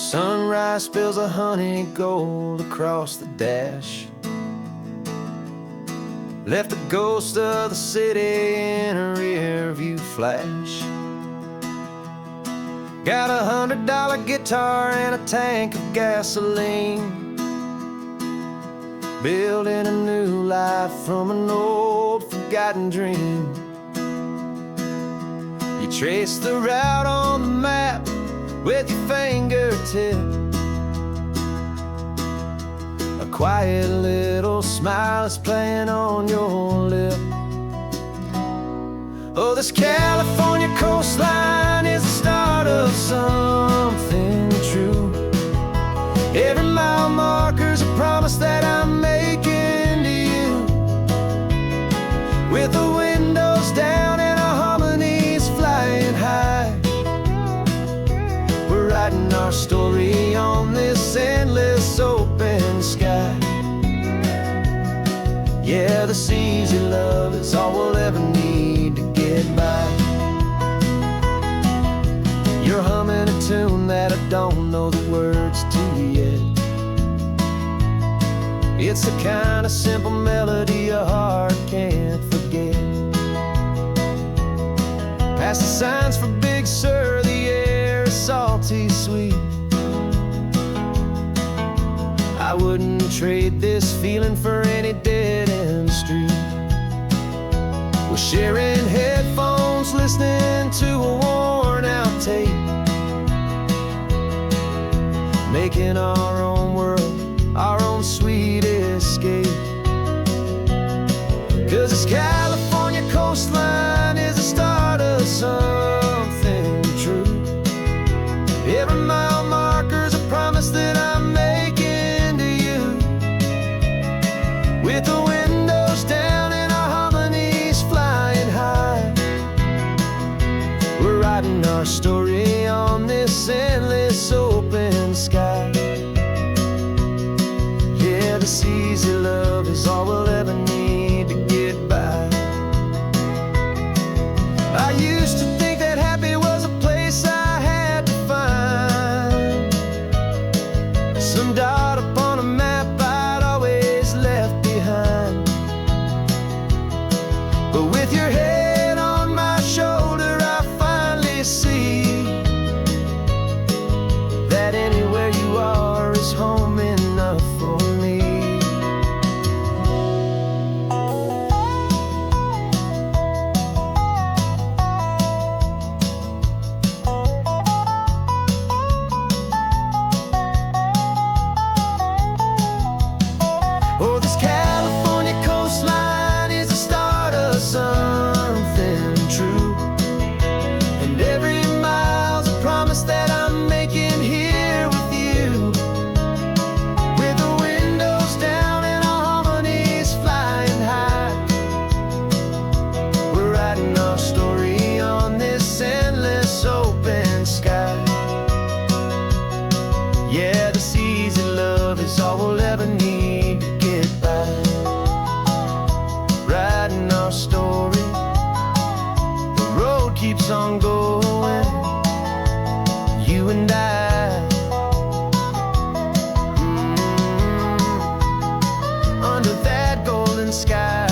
Sunrise spills a honey gold across the dash. Left the ghost of the city in a rear view flash. Got $100 guitar and a tank of gasoline, building a new life from an old forgotten dream. You trace the route on the map with your fingertip. A quiet little smile is playing on your lip. Oh, this California coastline is the start of something true. Every mile marker's a promise that I'm making to you. With the windows down and our harmonies flying high, we're writing our story on this endless open sky. Yeah, this easy love is all we'll ever need to get by. You're humming a tune that I don't know the words to yet. It's the kind of simple melody your heart can't forget. Past the signs for Big Sur, the air is salty sweet. I wouldn't trade this feeling for any dead-end street. We're sharing headphones, listening to a worn-out tape, making our own world, our own sweet escape. 'Cause this California coastline is the start of something true. Every mile marker's a promise that I'm making to you. With the windows down and our harmonies flying high, we're writing our story on this endless open sky. Yeah, this easy love is all we'll ever need to get by. I used to think that happy was a place I had to find, some dot upon a map I'd always left behind. But with your head on my shoulder, I finally see that anywhere you are is home enough for me. Oh, this California coastline is the start of something true. And every mile's a promise that I'm making here with you. With the windows down and our harmonies flying high, we're writing our story on this endless open sky. Yeah, this easy love is all we'll ever need to get by. Writing our story, the road keeps on going, you and I. Under that golden sky.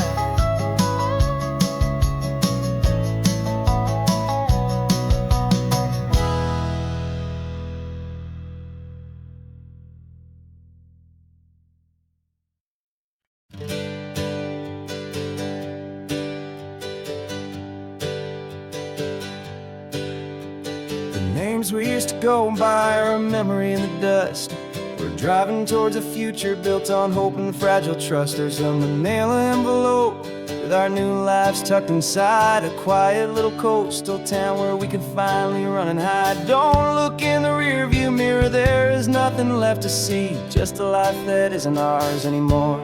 Names we used to go by are a memory in the dust. We're driving towards a future built on hope and fragile trust. There's a manila envelope with our new lives tucked inside, a quiet little coastal town where we can finally run and hide. Don't look in the rearview mirror, there is nothing left to see, just a life that isn't ours anymore,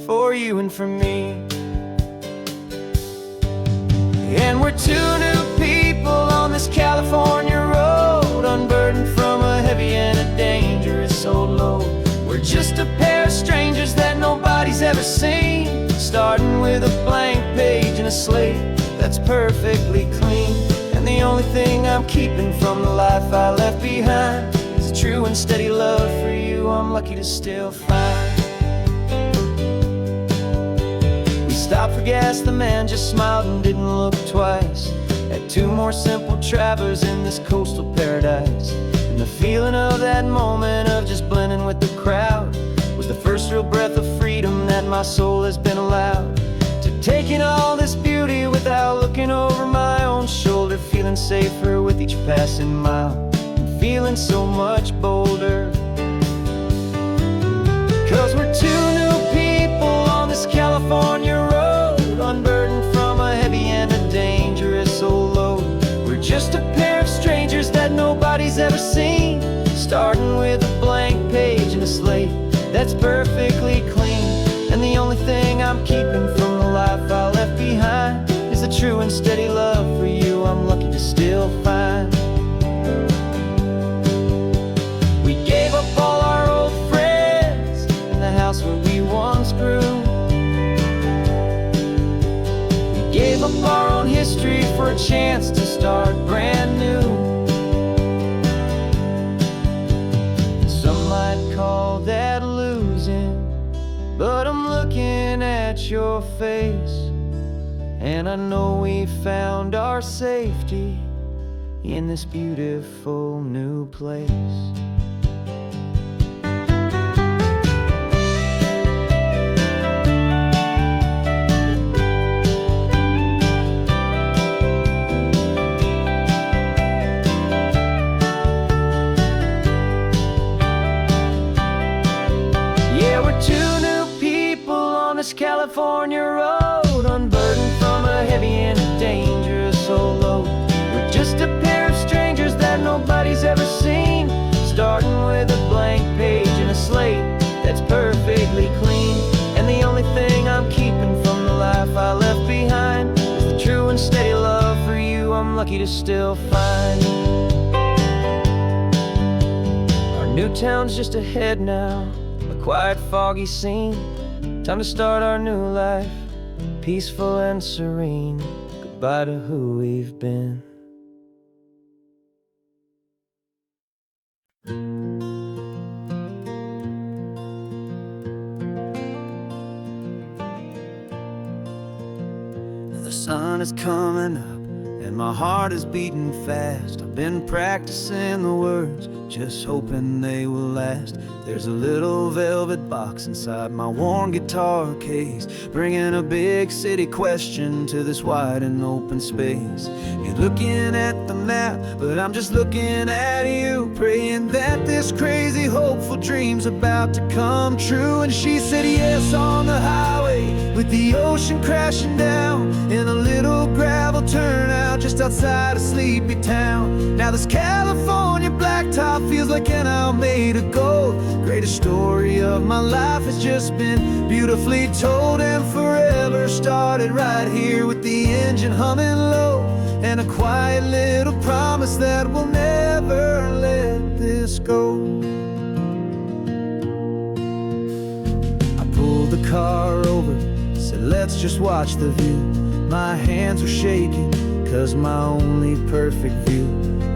for you and for me. And we're two new people on this California road, unburdened from a heavy and a dangerous old load. We're just a pair of strangers that nobody's ever seen, starting with a blank page and a slate that's perfectly clean. And the only thing I'm keeping from the life I left behind is a true and steady love for you I'm lucky to still find. We stopped for gas, the man just smiled and didn't look twice. Had two more simple travelers in this coastal paradise. And the feeling of that moment of just blending with the crowd was the first real breath of freedom that my soul has been allowed to take in all this beauty without looking over my own shoulder, feeling safer with each passing mile, and feeling so much bolder. 'Cause we're two new people on this California road, unburdened from a heavy and a dangerous old load. We're just a pair of strangers that nobody's ever seen, starting with a blank page and a slate that's perfectly clean. And the only thing I'm keeping from the life I left behind is the true and steady love for you I'm lucky to still find. We gave up all our old friends in the house where we once grew. We gave up our own history for a chance to start brand new. Some might call that losing, but I'm looking at your face, and I know we found our safety in this beautiful new place. Yeah, we're two new people on this California road, unburdened from a heavy and a dangerous old load. We're just a pair of strangers that nobody's ever seen, starting with a blank page and a slate that's perfectly clean. And the only thing I'm keeping from the life I left behind is the true and steady love for you I'm lucky to still find. Our new town's just ahead now, a quiet, foggy scene. Time to start our new life, peaceful and serene. Goodbye to who we've been. The sun is coming up and my heart is beating fast. I've been practicing the words, just hoping they will last. There's a little velvet box inside my worn guitar case, bringing a big city question to this wide and open space. You're looking at the map, but I'm just looking at you, praying that this crazy hopeful dream's about to come true. And she said yes on the highway, with the ocean crashing down, in a little gravel turnout just outside of sleepy town. Now this California blacktop feels like an owl made of gold. Greatest story of my life has just been beautifully told, and forever started right here with the engine humming low, and a quiet little promise that we'll never let this go. I pulled the car over, said let's just watch the view. My hands were shaking, 'cause my only perfect view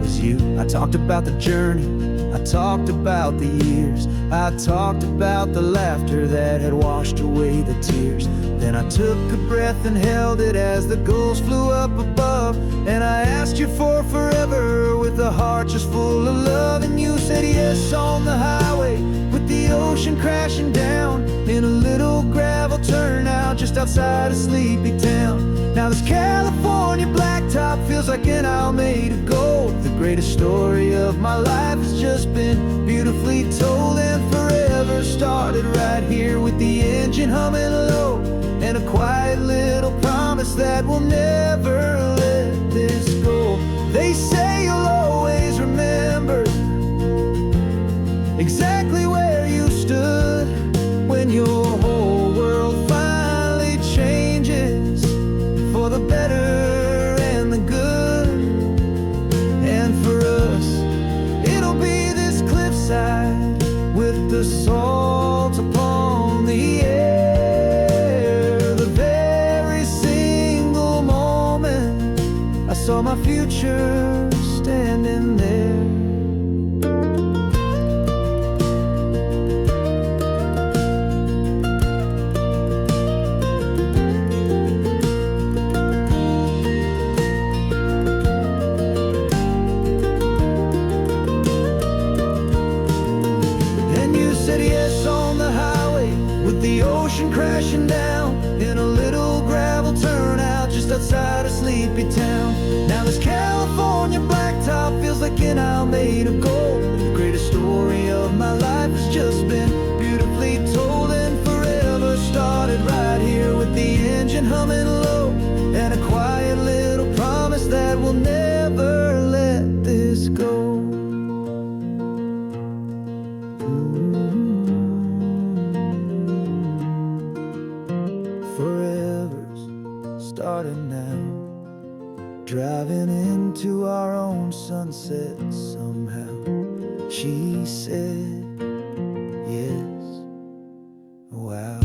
was you. I talked about the journey, I talked about the years, I talked about the laughter that had washed away the tears. Then I took a breath and held it as the gulls flew up above, and I asked you for forever with a heart just full of love. And you said yes on the highway, with the ocean crashing down, in a little gravel turnout just outside of sleepy town. Now this California blacktop feels like an owl made of gold. The greatest story of my life has just been beautifully told, and forever started right here with the engine humming low, and a quiet little promise that we'll never let this go. They say you'll always remember exactly where you stood when your whole world finally changes for the better and the good. And for us, it'll be this cliffside with the salt upon the air. The very single moment I saw my future standing there. ocean crashing down in a little gravel turnout just outside of Sleepy Town. Now this California blacktop feels like an isle made of gold. The greatest story of my life has just been beautifully told, and forever started right here with the engine humming low, and a quiet little promise that we'll never let this go. Forever's started now, driving into our own sunset somehow. She said yes, wow.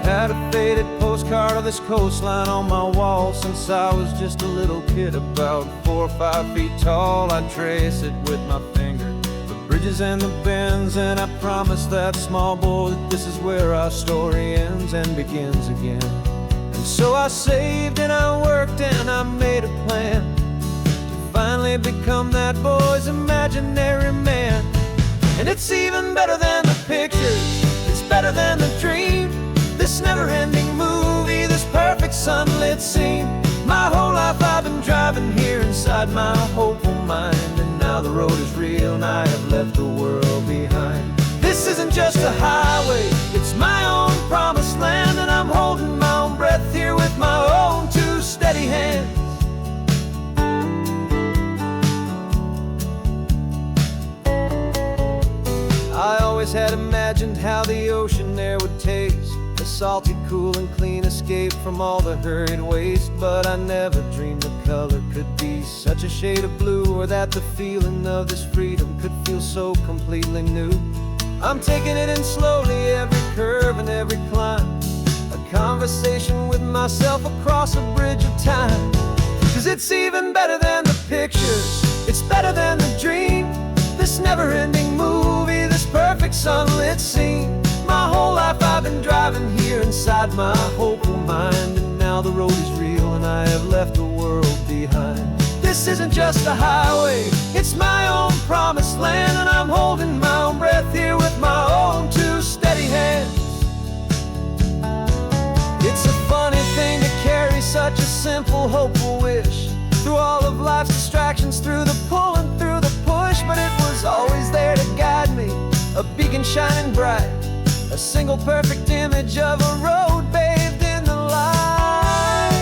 Had a faded postcard of this coastline on my wall since I was just a little kid, about 4 or 5 feet tall. I'd trace it with my finger, the bridges and the bends, and I promised that small boy that this is where our story ends and begins again. And so I saved and I worked and I made a plan to finally become that boy's imaginary man. And it's even better than the pictures, it's better than the dream, this never-ending movie, this perfect sunlit scene. My whole life I've been driving here inside my hopeful mind, and now the road is real and I have left the world behind. This isn't just a highway, it's my own promised land, and I'm holding my own breath here with my own two steady hands. I always had imagined how the ocean there would taste, a salty, cool and clean escape from all the hurried waste. But I never dreamed the color could be such a shade of blue, or that the feeling of this freedom could feel so completely new. I'm taking it in slowly, every curve and every climb, a conversation with myself across a bridge of time. 'Cause it's even better than the pictures, it's better than the dream, this never-ending movie, this perfect sunlit scene. My whole life I've been driving here inside my hopeful mind, and now the road is real and I have left the world behind. This isn't just a highway, it's my own promised land, and I'm holding my own breath here with my own two steady hands. It's a funny thing to carry such a simple, hopeful wish through all of life's distractions, through the pull and through the push, but it was always there to guide me, a beacon shining bright, a single perfect image of a road bathed in the light.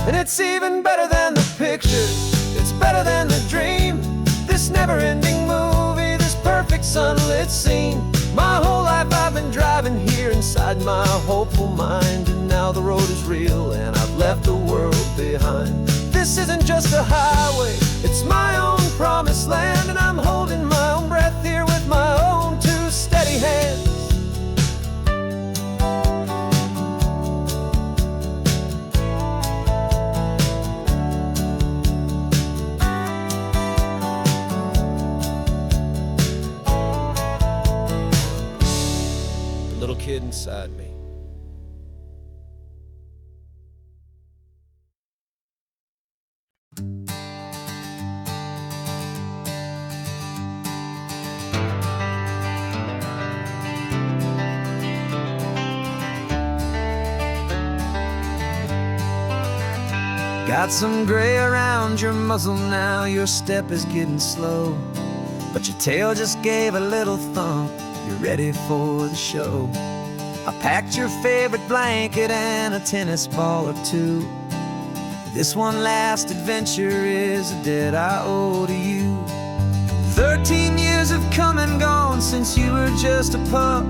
And it's even better than the pictures, it's better than the dream, this never-ending movie, this perfect sunlit scene. My whole life I've been driving here inside my hopeful mind, and now the road is real and I've left the world behind. This isn't just a highway, it's my own promised land, and I'm holding my own breath here with my own two steady hands. Little kid inside me. Got some gray around your muzzle now, your step is getting slow, but your tail just gave a little thump, you're ready for the show. I packed your favorite blanket and a tennis ball or two. This one last adventure is a debt I owe to you. 13 years have come and gone since you were just a pup.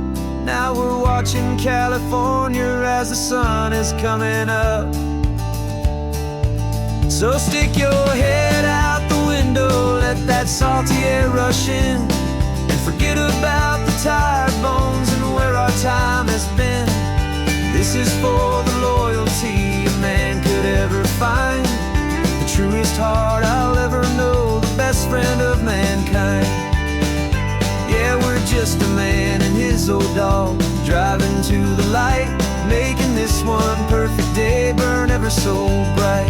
Now we're walking watching California as the sun is coming up. So stick your head out the window, let that salty air rush in, and forget about the tired bones and where our time has been. This is for the loyalty a man could ever find, the truest heart I'll ever know, the best friend of mankind. Yeah, we're just a man and his old dog, driving to the light, making this one perfect day burn ever so bright.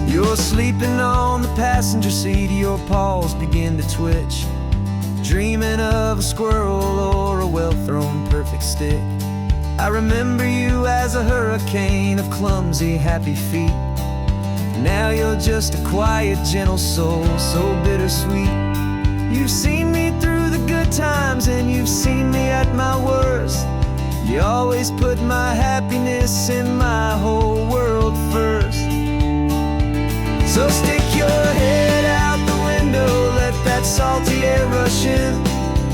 You're sleeping on the passenger seat, your paws begin to twitch, dreaming of a squirrel or a well-thrown perfect stick. I remember you as a hurricane of clumsy, happy feet. Now you're just a quiet, gentle soul, so bittersweet. You've seen me through the good times and you've seen me at my worst. You always put my happiness in my whole world first. So stick your head out the window, let that salty air rush in,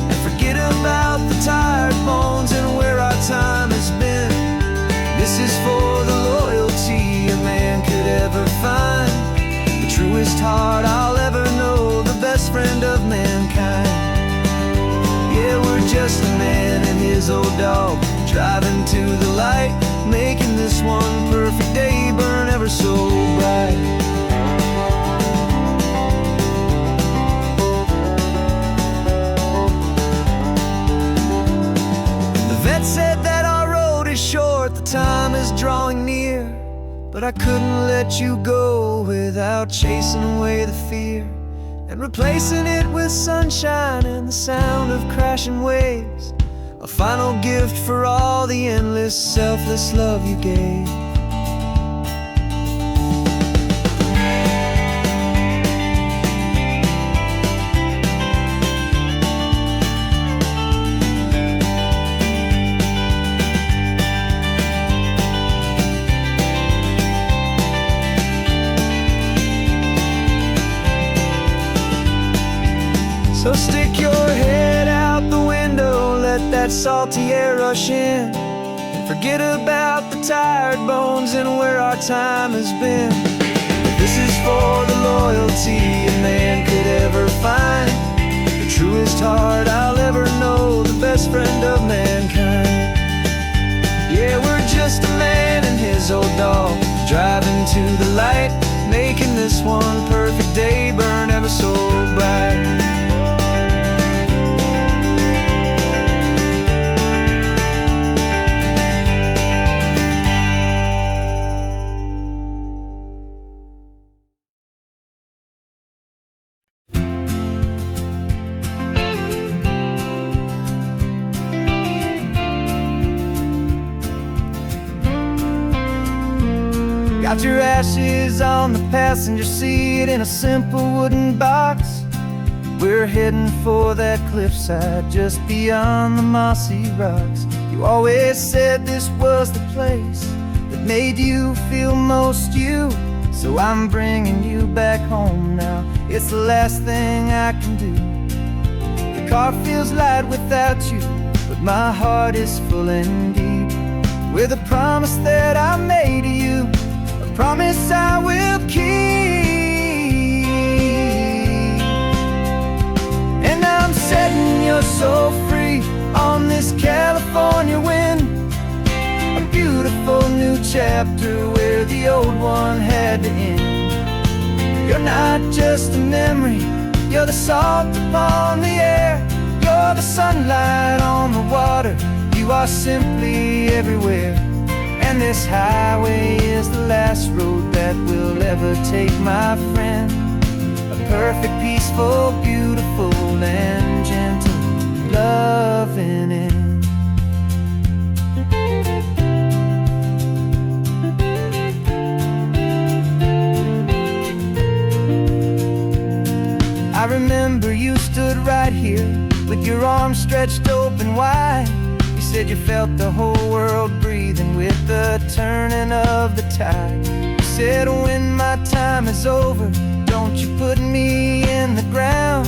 and forget about the tired bones and where our time has been. This is for the loyalty a man could ever find, the truest heart I'll ever know, the best friend of mankind. Yeah, we're just a man and his old dog, driving to the light, making this one perfect day burn ever so bright. Said that our road is short, the time is drawing near, but I couldn't let you go without chasing away the fear and replacing it with sunshine and the sound of crashing waves, a final gift for all the endless, selfless love you gave. So stick your head out the window, let that salty air rush in, and forget about the tired bones and where our time has been. This is for the loyalty a man could ever find, the truest heart I'll ever know, the best friend of mankind. Yeah, we're just a man and his old dog, driving to the light, making this one perfect day burn ever so bright. Got your ashes on the passenger seat in a simple wooden box. We're heading for that cliffside just beyond the mossy rocks. You always said this was the place that made you feel most you, so I'm bringing you back home now. It's the last thing I can do. The car feels light without you, but my heart is full and deep with a promise that I made to you, promise I will keep. And I'm setting your soul free on this California wind, a beautiful new chapter where the old one had to end. You're not just a memory, you're the salt upon the air, you're the sunlight on the water, you are simply everywhere. And this highway is the last road that we'll ever take, my friend. A perfect, peaceful, beautiful, and gentle loving end. I remember you stood right here with your arms stretched open wide. You said you felt the whole world breathing with the turning of the tide. You said when my time is over, don't you put me in the ground,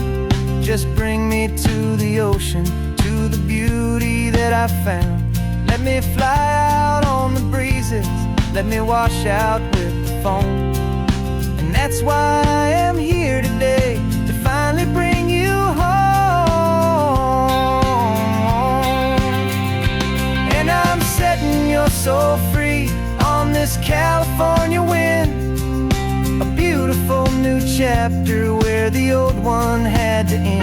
Just bring me to the ocean, to the beauty that I found. Let me fly out on the breezes, let me wash out with the foam. And that's why I am here today, to finally bring you home. And I'm setting your soul free on this California wind, a beautiful new chapter where the old one had to end.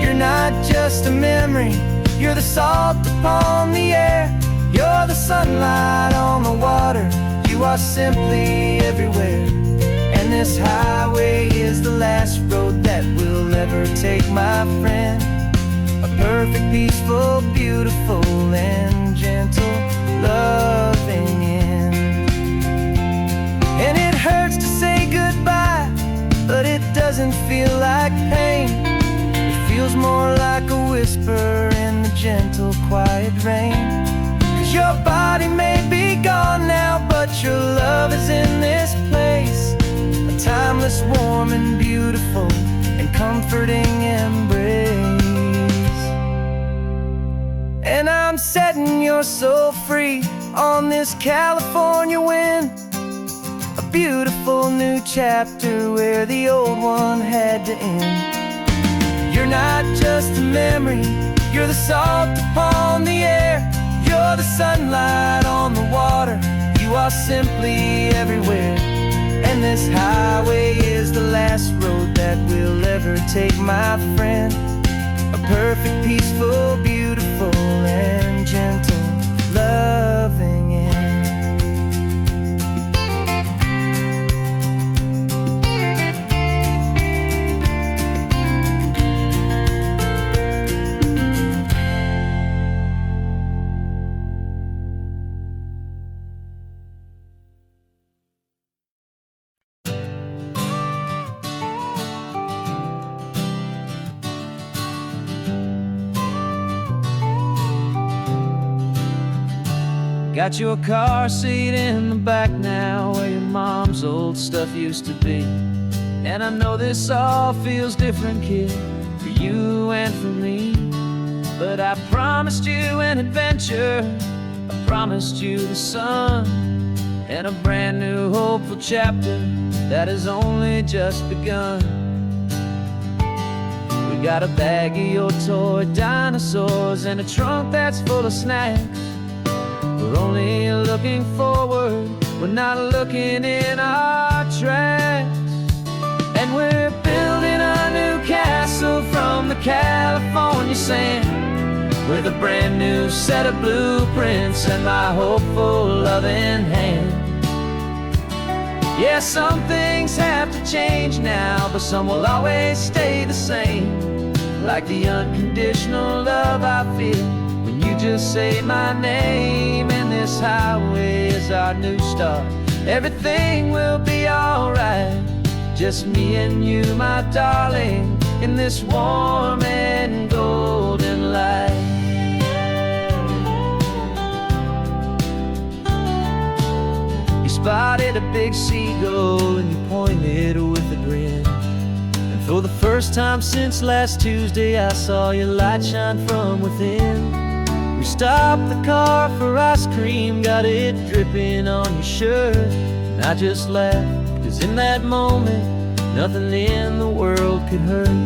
You're not just a memory, you're the salt upon the air, you're the sunlight on the water, you are simply everywhere. And this highway is the last road that we'll ever take, my friend. A perfect, peaceful, beautiful, and gentle, loving end. And it hurts to say goodbye, but it doesn't feel like pain. It feels more like a whisper in the gentle, quiet rain. 'Cause your body may be gone now, but your love is in this place, a timeless, warm, and beautiful, and comforting embrace. And I'm setting your soul free on this California wind, a beautiful new chapter where the old one had to end. You're not just a memory, you're the salt upon the air, you're the sunlight on the water, you are simply everywhere. And this highway is the last road that we'll ever take, my friend. A perfect, peaceful, beautiful, and gentle, loving end. Got your car seat in the back now, where your mom's old stuff used to be. And I know this all feels different, kid, for you and for me. But I promised you an adventure, I promised you the sun, and a brand new hopeful chapter that has only just begun. We got a bag of your toy dinosaurs and a trunk that's full of snacks. We're only looking forward, we're not looking in our tracks. And we're building a new castle from the California sand, with a brand new set of blueprints and my hopeful loving hand. Yeah, some things have to change now, but some will always stay the same. Like the unconditional love I feel when you just say my name. And this highway is our new start, everything will be alright. Just me and you, my darling, in this warm and golden light. You spotted a big seagull and you pointed with a grin. And for the first time since last Tuesday, I saw your light shine from within. We stopped the car for ice cream, got it dripping on your shirt. And I just laughed, 'cause in that moment, nothing in the world could hurt.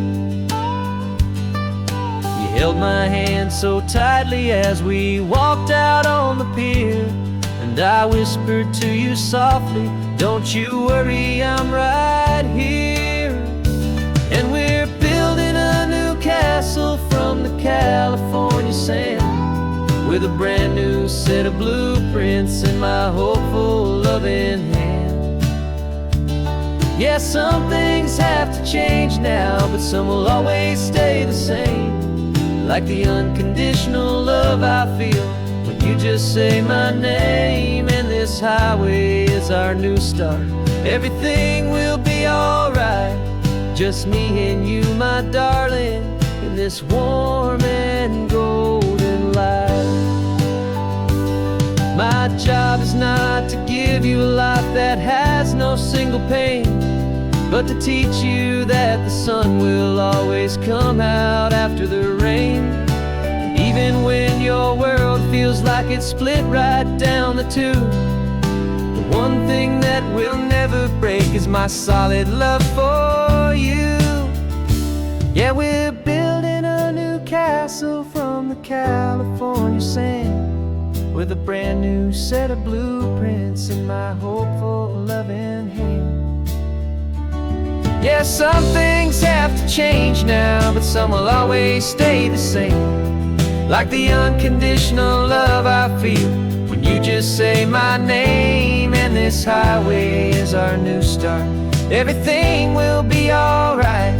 You held my hand so tightly as we walked out on the pier, and I whispered to you softly, don't you worry, I'm right here. And we're building a new castle from the California sand, with a brand new set of blueprints in my hopeful loving hand. Yeah, some things have to change now, but some will always stay the same. Like the unconditional love I feel when you just say my name. And this highway is our new start, everything will be alright. Just me and you, my darling, in this warm and golden light. My job is not to give you a life that has no single pain, but to teach you that the sun will always come out after the rain. Even when your world feels like it's split right down the two, the one thing that will never break is my solid love for you. Yeah, we're building a new castle from the California sand, with a brand new set of blueprints in my hopeful, loving hand. Yeah, some things have to change now, but some will always stay the same. Like the unconditional love I feel when you just say my name. And this highway is our new start. Everything will be alright,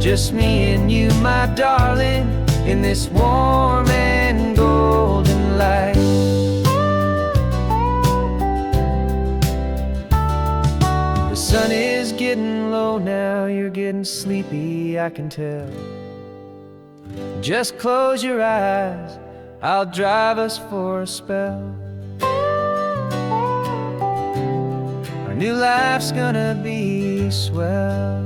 just me and you, my darling, in this warm and golden light. The sun is getting low now, you're getting sleepy, I can tell. Just close your eyes, I'll drive us for a spell. Our new life's gonna be swell.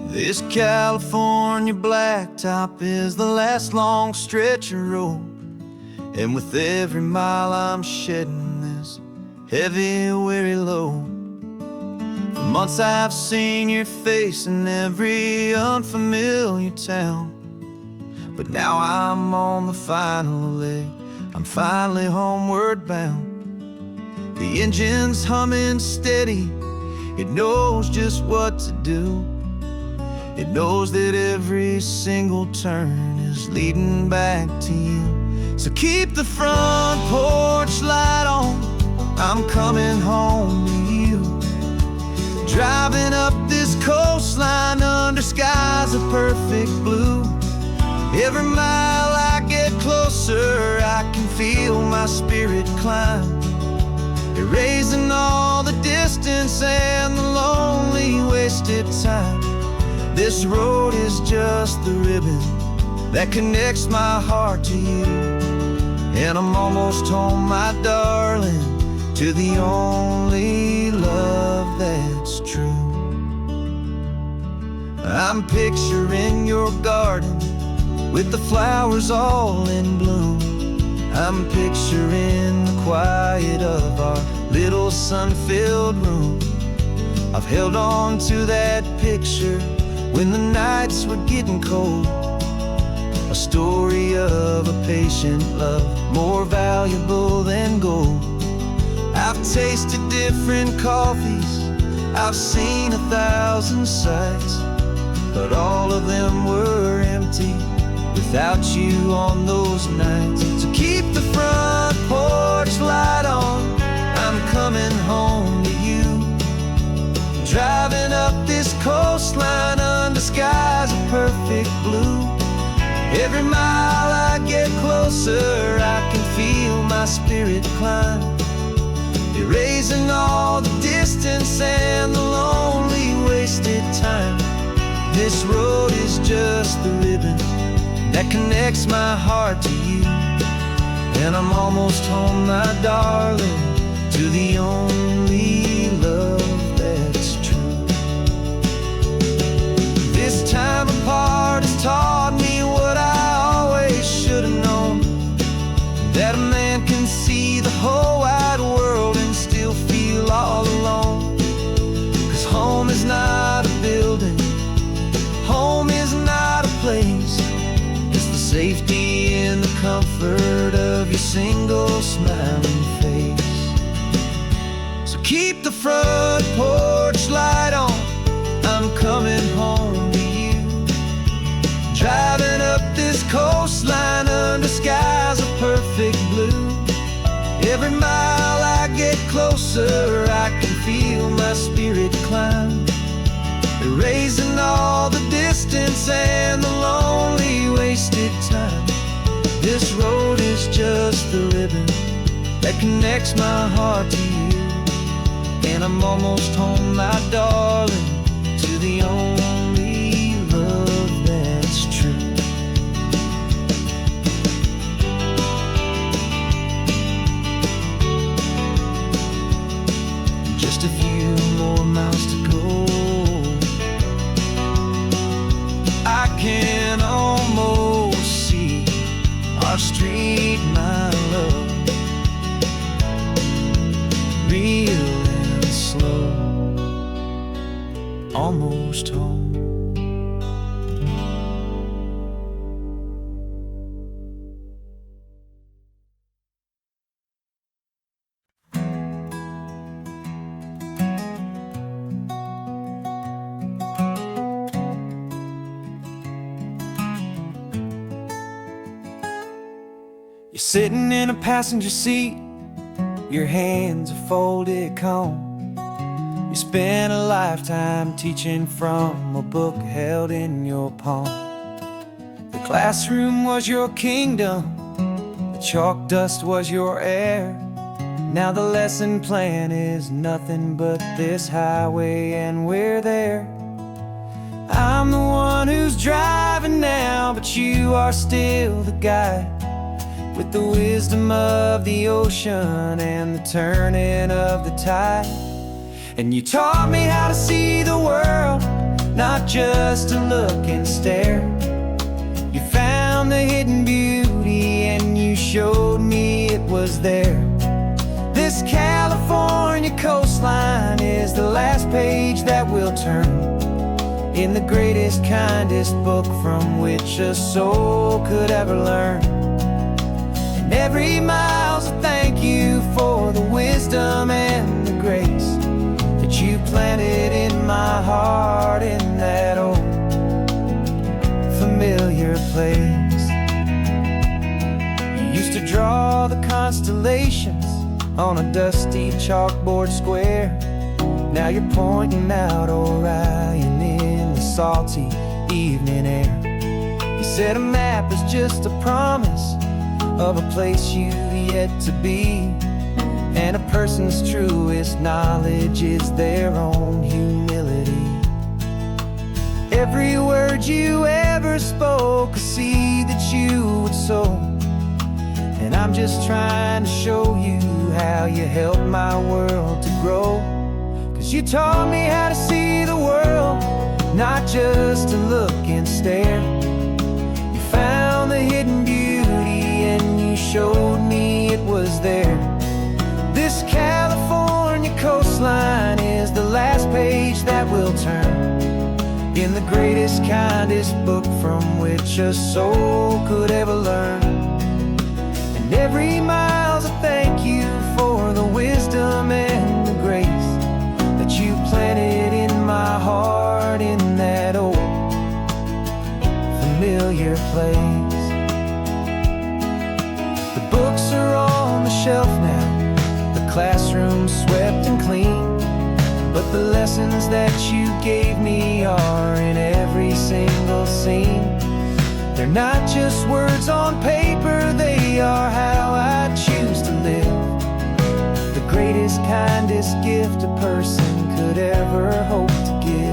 This California blacktop is the last long stretch of road, and with every mile I'm shedding this heavy, weary load. For months I've seen your face in every unfamiliar town, but now I'm on the final leg, I'm finally homeward bound. The engine's humming steady, it knows just what to do. It knows that every single turn is leading back to you. So keep the front porch light on, I'm coming home to you. Driving up this coastline under skies of perfect blue. Every mile I get closer, I can feel my spirit climb, erasing all the distance and the lonely wasted time. This road is just the ribbon that connects my heart to you, and I'm almost home, my darling, to the only love that's true. I'm picturing your garden with the flowers all in bloom. I'm picturing the quiet of our little sun-filled room. I've held on to that picture when the nights were getting cold, a story of a patient love, more valuable than gold. I've tasted different coffees, I've seen 1,000 sights, but all of them were empty without you on those nights. So keep the front porch light on, I'm coming home to you. Driving up this coastline under skies of perfect blue. Every mile I get closer, I can feel my spirit climb, erasing all the distance and the lonely wasted time. This road is just the ribbon that connects my heart to you, and I'm almost home, my darling, to the only love that's true. This time apart has taught me what I always should have known, that a man can see the whole wide world and still feel all alone. 'Cause home is not a building, home is not a place, it's the safety and the comfort of your single smiling face. So keep the front porch light on, I'm coming home to you. Driving up this coastline under skies of perfect blue. Every mile I get closer, I can feel my spirit climb, erasing all the distance and the lonely wasted time. This road is just the ribbon that connects my heart to you, And I'm almost home, my darling, to the only love that's true. Just a few more miles to go. I can almost see our street, my love, real and slow, almost home. You're sitting in a passenger seat, your hands are folded calm. You spent a lifetime teaching from a book held in your palm. The classroom was your kingdom, the chalk dust was your air. Now the lesson plan is nothing but this highway, and we're there. I'm the one who's driving now, but you are still the guide, with the wisdom of the ocean and the turning of the tide. And you taught me how to see the world, not just to look and stare. You found the hidden beauty and you showed me it was there. This California coastline is the last page that we'll turn in the greatest, kindest book from which a soul could ever learn. Every mile's a thank you for the wisdom and the grace that you planted in my heart in that old familiar place. You used to draw the constellations on a dusty chalkboard square. Now you're pointing out Orion in the salty evening air. You said a map is just a promise of a place you've yet to be, and a person's truest knowledge is their own humility. Every word you ever spoke, a seed that you would sow, and I'm just trying to show you how you helped my world to grow. 'Cause you taught me how to see the world, not just to look and stare. You found the hidden beauty and you showed me it was there. This California coastline is the last page that we'll turn in the greatest, kindest book from which a soul could ever learn. And every mile's a thank you for the wisdom and the grace that you planted in my heart in that old familiar place. Books are on the shelf now, the classroom swept and clean, but the lessons that you gave me are in every single scene. They're not just words on paper, they are how I choose to live. The greatest, kindest gift a person could ever hope to give.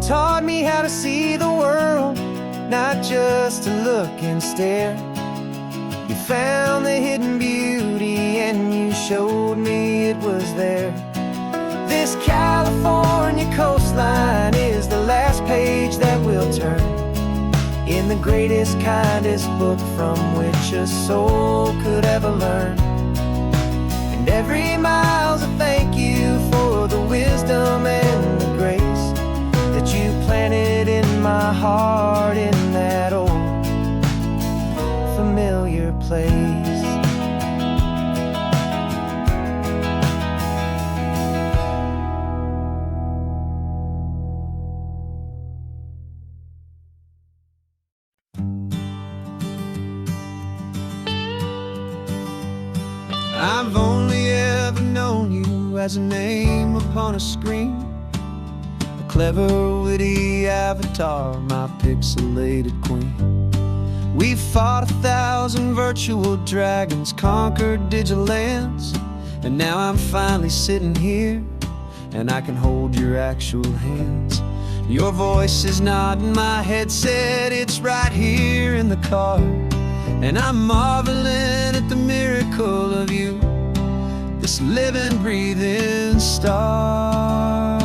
Taught me how to see the world, not just to look and stare. You found the hidden beauty and you showed me it was there. This California coastline is the last page that we'll turn in the greatest, kindest book from which a soul could ever learn. And every mile's a thank you for the wisdom and the grace that you planted in my heart in that old familiar place. I've only ever known you as a name upon a screen, a clever, witty avatar, my pixelated queen. We fought 1,000 virtual dragons, conquered digital lands, and now I'm finally sitting here, and I can hold your actual hands. Your voice is not in my headset, it's right here in the car, and I'm marveling at the miracle of you, this living, breathing star.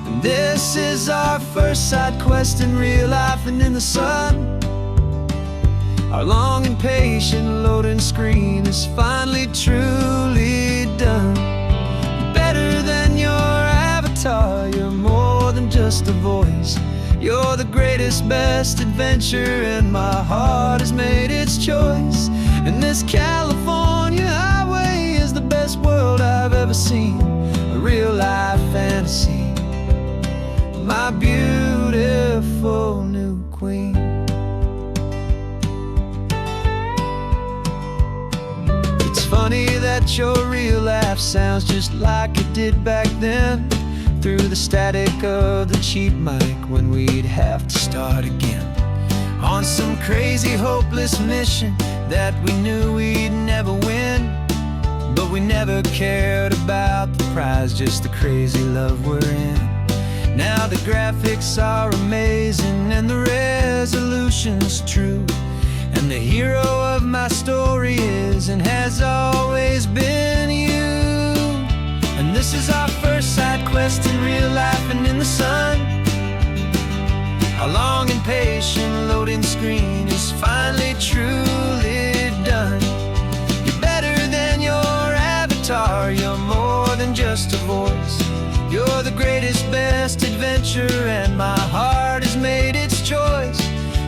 And this is our first side quest in real life and in the sun. Our long and patient loading screen is finally truly done. You're better than your avatar, you're more than just a voice. You're the greatest, best adventure, and my heart has made its choice. And this California highway is the best world I've ever seen, a real life fantasy, my beautiful new queen. It's funny that your real life sounds just like it did back then, through the static of the cheap mic when we'd have to start again, on some crazy hopeless mission that we knew we'd never win. But we never cared about the prize, just the crazy love we're in. Now the graphics are amazing and the resolution's true, and the hero of my story is and has always been you. And this is our first side quest in real life and in the sun. Our long and patient loading screen is finally truly done. You're better than your avatar, you're more than just a voice. You're the greatest, best adventure, and my heart has made its choice.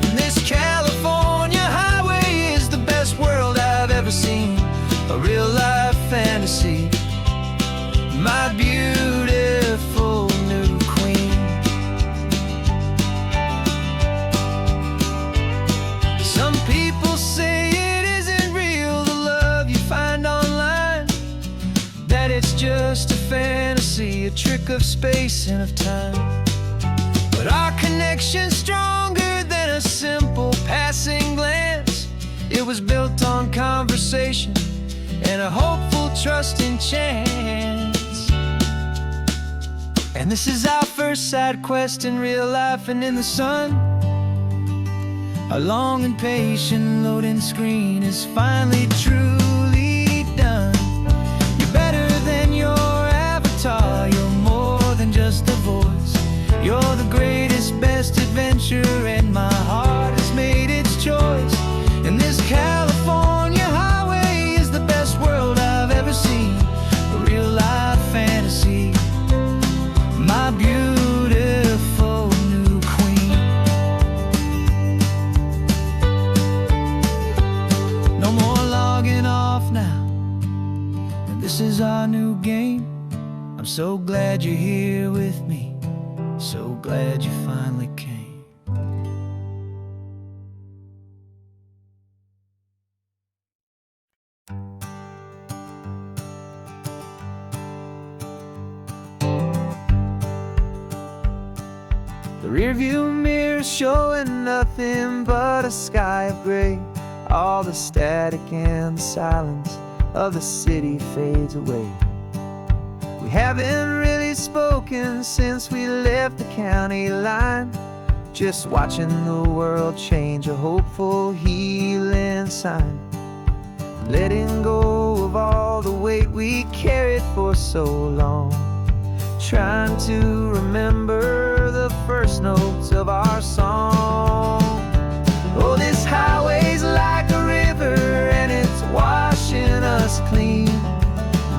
And this California highway is the best world I've ever seen, a real life fantasy, my beautiful new queen. Some people say it isn't real, the love you find online, that it's just a fantasy, a trick of space and of time. But our connection's stronger than a simple passing glance. It was built on conversation and a hopeful, trusting chance. And this is our first side quest in real life and in the sun. Our long and patient loading screen is finally truly done. You're better than your avatar, you're more than just a voice. You're the greatest, best adventure, and my heart has made its choice. And this California highway is the best world I've ever seen, a real life fantasy, my beautiful new queen. No more logging off now, and this is our new game. I'm so glad you're here with me, so glad you finally came. The rearview mirror showing nothing but a sky of gray. All the static and the silence of the city fades away. We haven't really spoken since we left the county line, just watching the world change, a hopeful healing sign. Letting go of all the weight we carried for so long, trying to remember the first notes of our song. Oh, this highway's like a river and it's washing us clean,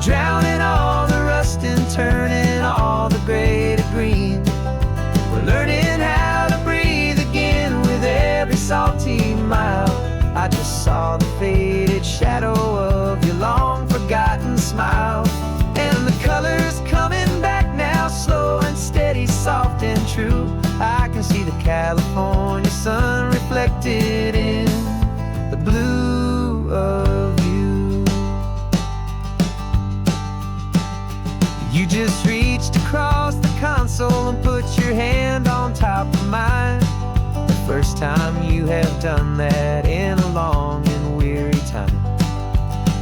drowning all the rust and turning all the gray to green. We're learning how to breathe again with every salty mile. I just saw the faded shadow of your long forgotten smile, and the colors coming back now, slow and steady, soft and true. I can see the California sun reflected in the blue of you. time you have done that in a long and weary time.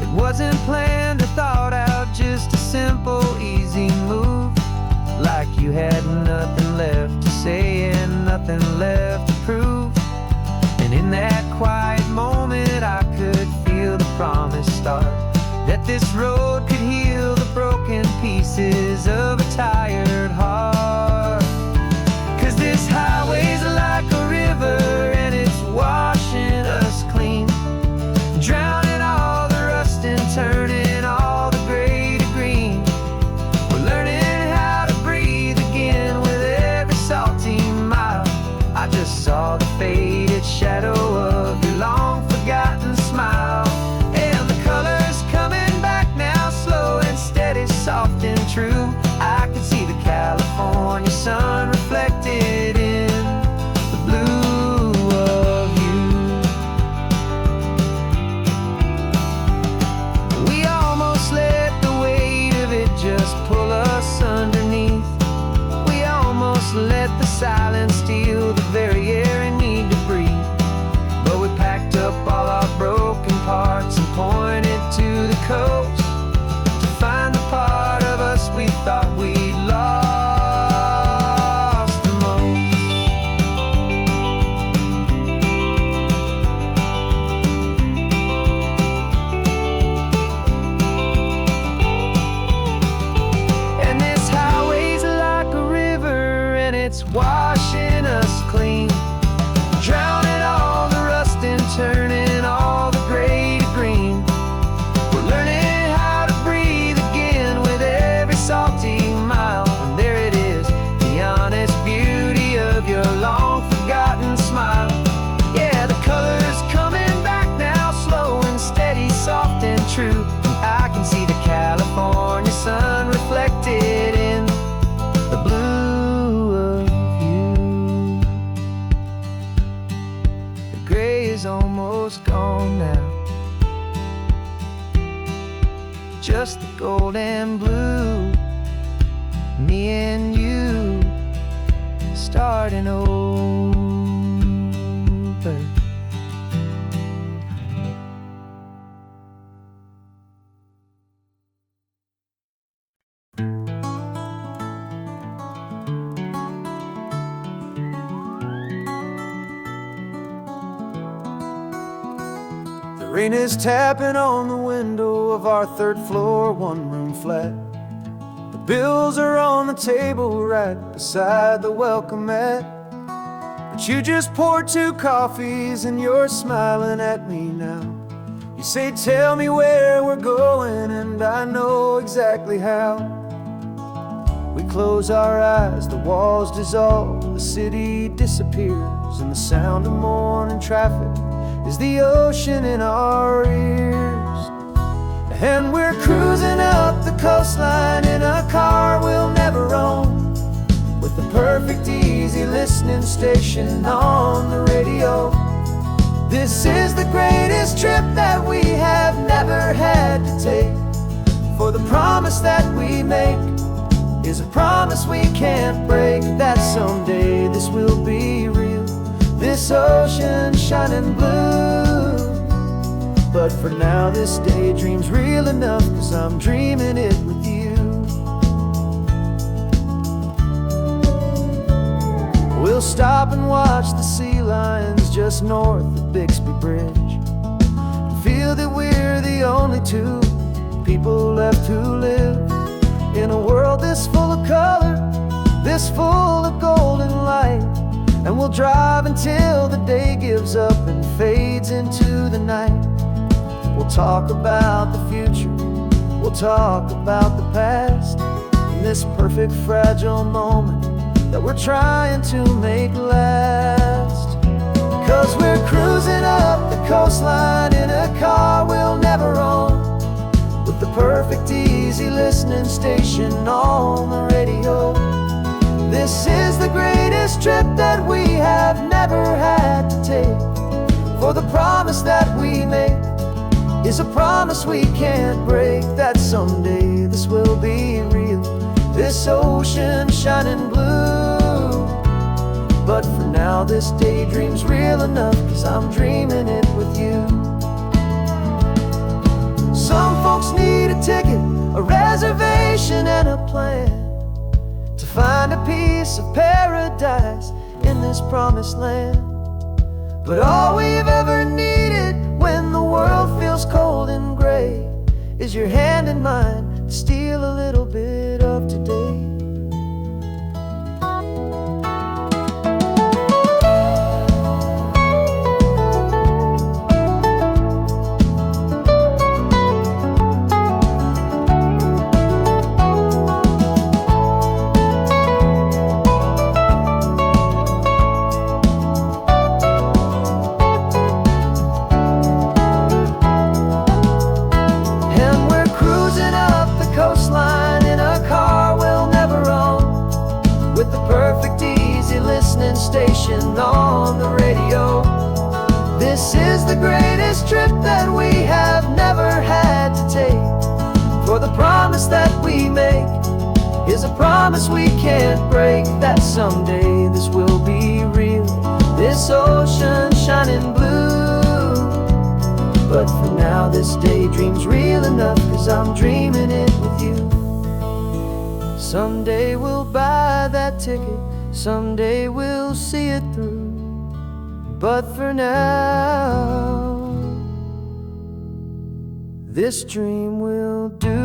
It wasn't planned or thought out, just a simple, easy move. Like you had nothing left to say and nothing left to prove. And in that quiet moment I could feel the promise start, that this road could heal the broken pieces of a tired heart. 'Cause this highway's like a river and it's washing us clean, drowning all the rust and turning all the gray to green. We're learning how to breathe again with every salty mile. I just saw the faded shadow of your long forgotten smile, and the colors coming back now, slow and steady, soft and true. I can see the California sun reflected in the blue of you. We almost let the weight of it just pull us underneath. We almost let the silence steal the very air and need to breathe. But we packed up all our broken parts and pointed to the coast to find the part of us we thought we'd lost the most. And this highway's like a river and it's washing us clean, drowning all the rust and turning all the gray to green. We're learning how to breathe again with every salty mile. And there it is, the honest beauty of your long forgotten smile. Yeah, the colors coming back now, slow and steady, soft and true. I can see the California sun reflected in the blue of you. The gray is almost gone now, just the gold and blue. Me and you starting over. The rain is tapping on the window of our third floor, one-room flat. The bills are on the table right beside the welcome mat. But you just poured 2 coffees and you're smiling at me now. You say, tell me where we're going, and I know exactly how. We close our eyes, the walls dissolve, the city disappears, and the sound of morning traffic is the ocean in our ears. And we're cruising up the coastline in a car we'll never own, with the perfect easy listening station on the radio. This is the greatest trip that we have never had to take, for the promise that we make is a promise we can't break, that someday this will be real, this ocean shining blue. But for now this daydream's real enough, 'cause I'm dreaming it with you. We'll stop and watch the sea lions just north of Bixby Bridge, and feel that we're the only 2 people left who live in a world this full of color, this full of golden light. And we'll drive until the day gives up and fades into the night. We'll talk about the future, we'll talk about the past, in this perfect fragile moment that we're trying to make last. 'Cause we're cruising up the coastline in a car we'll never own, with the perfect easy listening station on the radio. This is the greatest trip that we have never had to take, for the promise that we make is a promise we can't break, that someday this will be real, this ocean shining blue. But for now this daydream's real enough, 'cause I'm dreaming it with you. Some folks need a ticket, a reservation and a plan to find a piece of paradise in this promised land. But all we've ever needed when the world feels cold and gray is your hand in mine to steal a little bit of today. Station on the radio. This is the greatest trip that we have never had to take. For the promise that we make is a promise we can't break, that someday this will be real, this ocean shining blue. But for now this daydream's real enough, 'cause I'm dreaming it with you. Someday we'll buy that ticket, someday we'll see it through. But for now, this dream will do.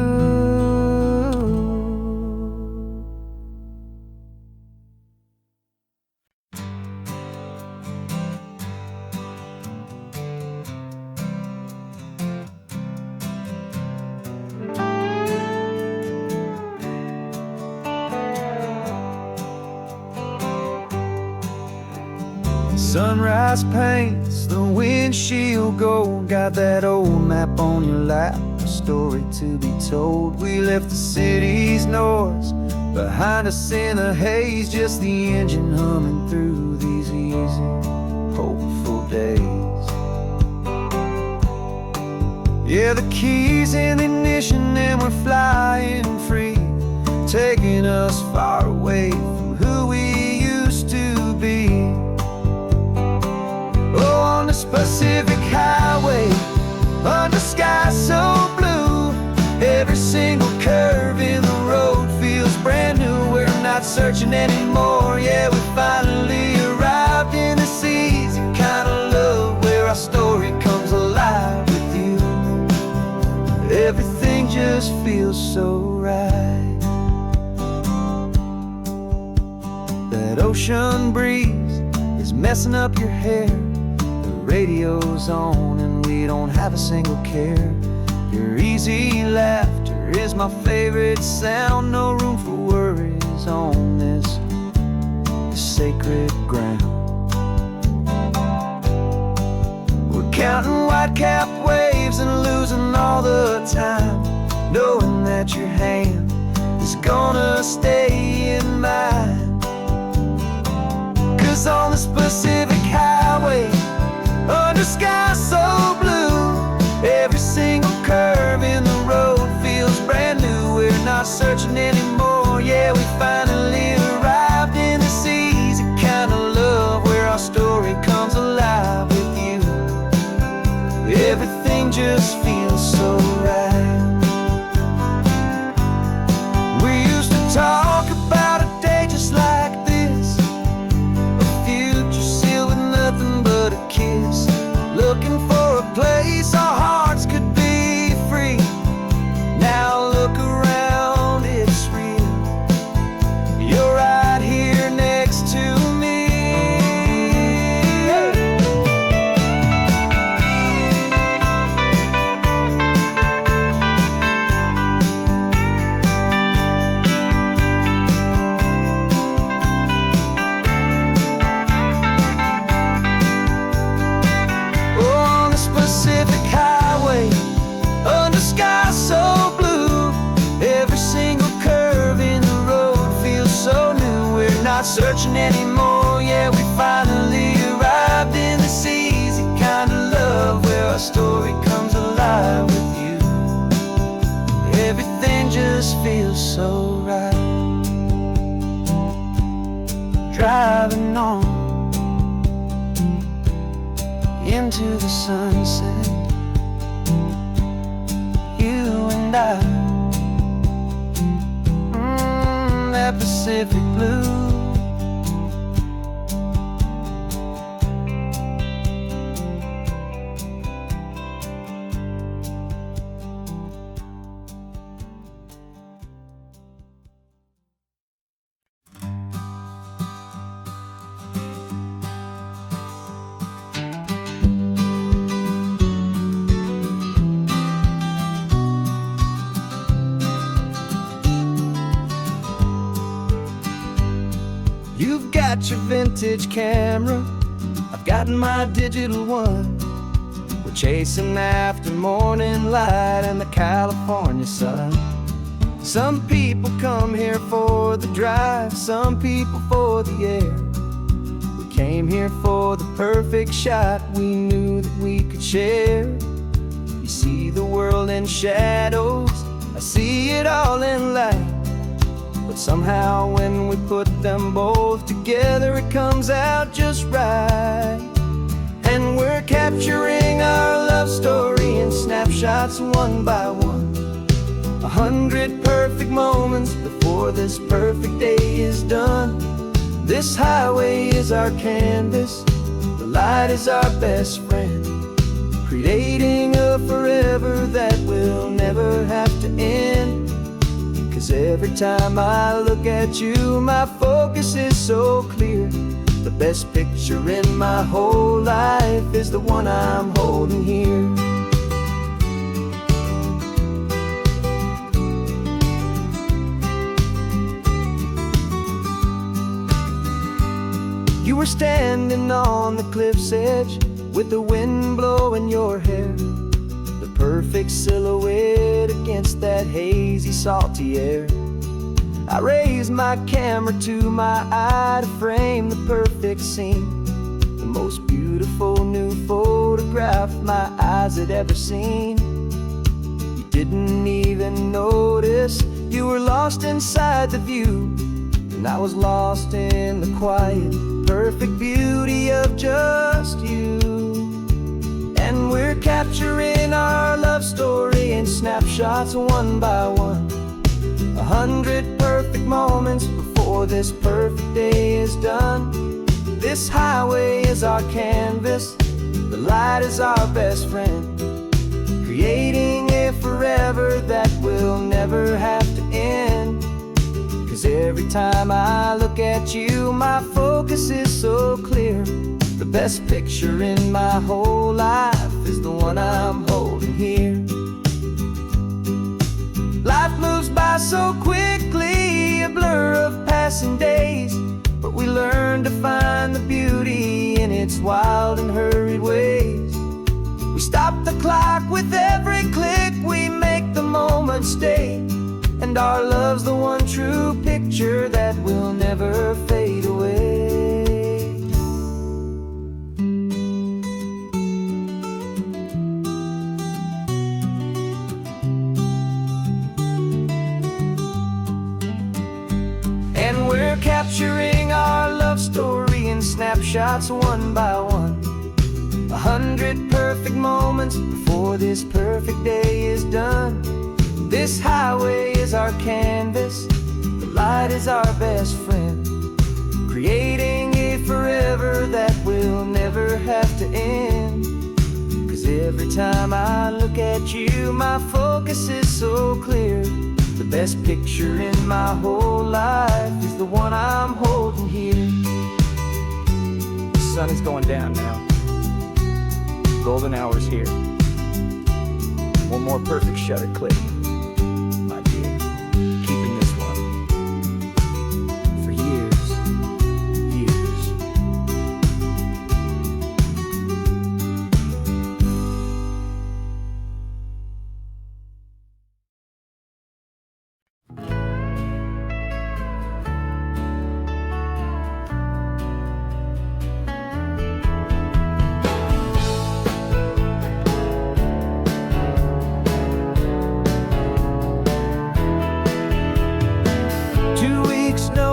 Sunrise paints the windshield gold. Got that old map on your lap, a story to be told. We left the city's noise behind us in the haze, just the engine humming through these easy, hopeful days. Yeah, the keys in the ignition and we're flying free, taking us far away from who we used to be. On the Pacific Highway, under sky so blue, every single curve in the road feels brand new. We're not searching anymore, yeah, we finally arrived in this easy kind of love, where our story comes alive with you. Everything just feels so right. That ocean breeze is messing up your hair, radio's on and we don't have a single care. Your easy laughter is my favorite sound. No room for worries on this sacred ground. We're counting white-capped waves and losing all the time, knowing that your hand is gonna stay in mine. 'Cause on this Pacific Highway, under sky so blue, every single curve in the road feels brand new. We're not searching anymore, yeah, we finally arrived in this easy kind of love, where our story comes alive with you. Everything just feels so right. We used to talk about a day just like this, a future sealed with nothing but a kiss, looking for a place our hearts could be free. Now look around, it's real. You're right here next to me. Pacific Highway, under sky so blue, every single curve in the road feels so new. We're not searching anymore, yeah, we finally arrived in this easy kind of love, where our story comes alive with you. Everything just feels so right. Driving on into the sunset. You and I, that Pacific blue. You've got your vintage camera, I've got my digital one. We're chasing after morning light and the California sun. Some people come here for the drive, some people for the air. We came here for the perfect shot we knew that we could share. You see the world in shadows, I see it all in light. But somehow when we put them both together, it comes out just right. And we're capturing our love story in snapshots one by one. 100 perfect moments before this perfect day is done. This highway is our canvas, the light is our best friend, creating a forever that will never have to end. 'Cause every time I look at you, my focus is so clear. The best picture in my whole life is the one I'm holding here. You were standing on the cliff's edge with the wind blowing your hair, the perfect silhouette against that hazy, salty air. I raised my camera to my eye to frame the perfect scene, the most beautiful new photograph my eyes had ever seen. You didn't even notice, you were lost inside the view, and I was lost in the quiet, perfect beauty of just you. And we're capturing our love story in snapshots one by one. 100 perfect moments before this perfect day is done. This highway is our canvas, the light is our best friend, creating a forever that will never have to end. 'Cause every time I look at you, my focus is so clear. The best picture in my whole life is the one I'm holding here. Life moves by so quickly, a blur of passing days, but we learn to find the beauty in its wild and hurried ways. We stop the clock with every click, we make the moment stay, and our love's the one true picture that will never fade away. And we're capturing our love story in snapshots one by one. 100 perfect moments before this perfect day is done. This highway is our canvas, the light is our best friend, creating a forever that will never have to end. 'Cause every time I look at you, my focus is so clear. The best picture in my whole life is the one I'm holding here. The sun is going down now. Golden hour's here. One more perfect shutter click, my dear. Keeping this one for years, years.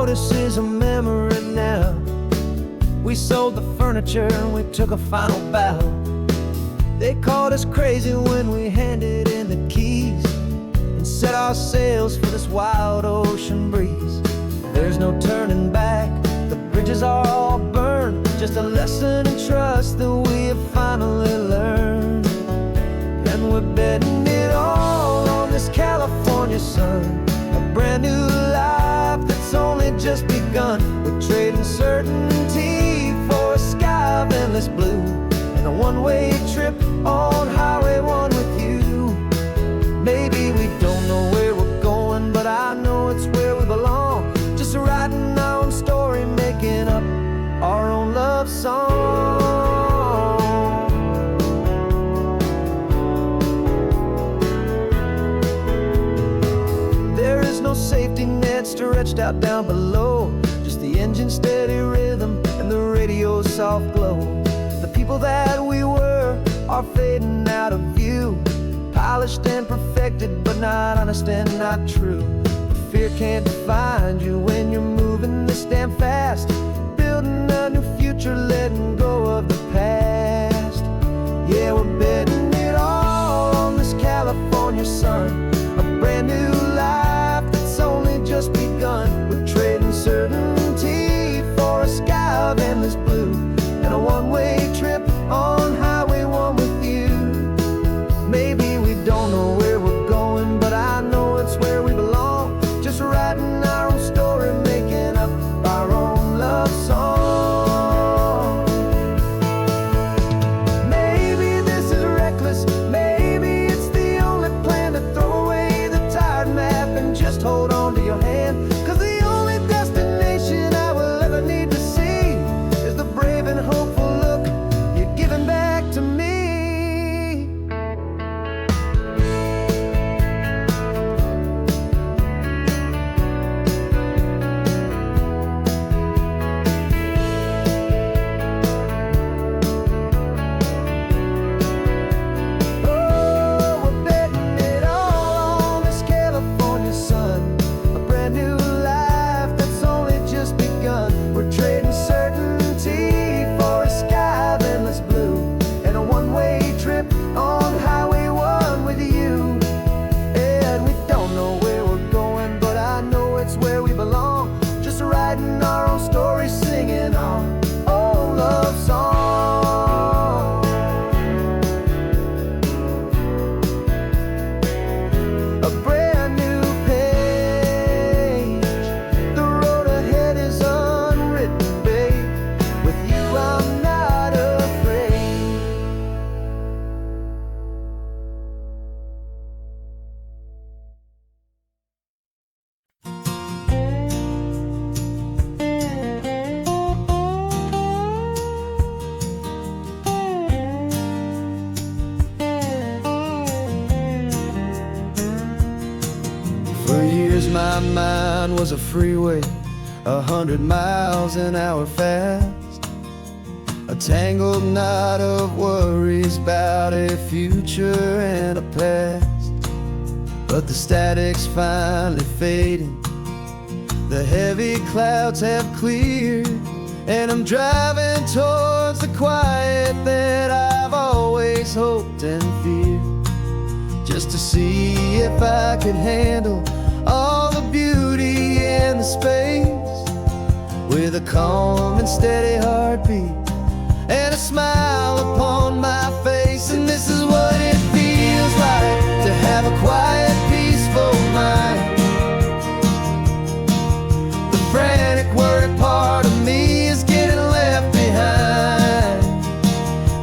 This is a memory now. We sold the furniture and we took a final bow. They called us crazy when we handed in the keys and set our sails for this wild ocean breeze. There's no turning back, the bridges are all burned, just a lesson in trust that we have finally learned. And we're betting it all on this California sun, a brand new life that's only just begun. We're trading certainty for a sky of endless blue, and a one-way trip on Highway 1 with you. Maybe we don't know where we're going, but I know it's where we belong. Just writing our own story, making up our own love song. There is no safety net stretched out down below, just the engine's steady rhythm and the radio's soft glow. The people that we were are fading out of view, polished and perfected, but not honest and not true. Fear can't define you when you're moving this damn fast, building a new future, letting go of the past. Yeah, we're betting it all on this California sun, a brand new life that's only just begun. We're trading certainty for a sky of endless blue, and a one-way trip on Highway 1 with you. Maybe we don't know where we're going, but I know it's where we belong. Just writing our own story, making up our own love song. Maybe this is reckless, maybe it's the only plan to throw away the tired map and just hold on to your hand. 'Cause the only destination I will ever need to see is the brave and hopeful look you're giving back to me. For years my mind was a freeway, 100 miles an hour fast, a tangled knot of worries about a future and a past. But the static's finally fading, the heavy clouds have cleared, and I'm driving towards the quiet that I've always hoped and feared, just to see if I could handle all the beauty and the space, with a calm and steady heartbeat and a smile upon my face. And this is what it feels like to have a quiet, peaceful mind. The frantic, worried part of me is getting left behind.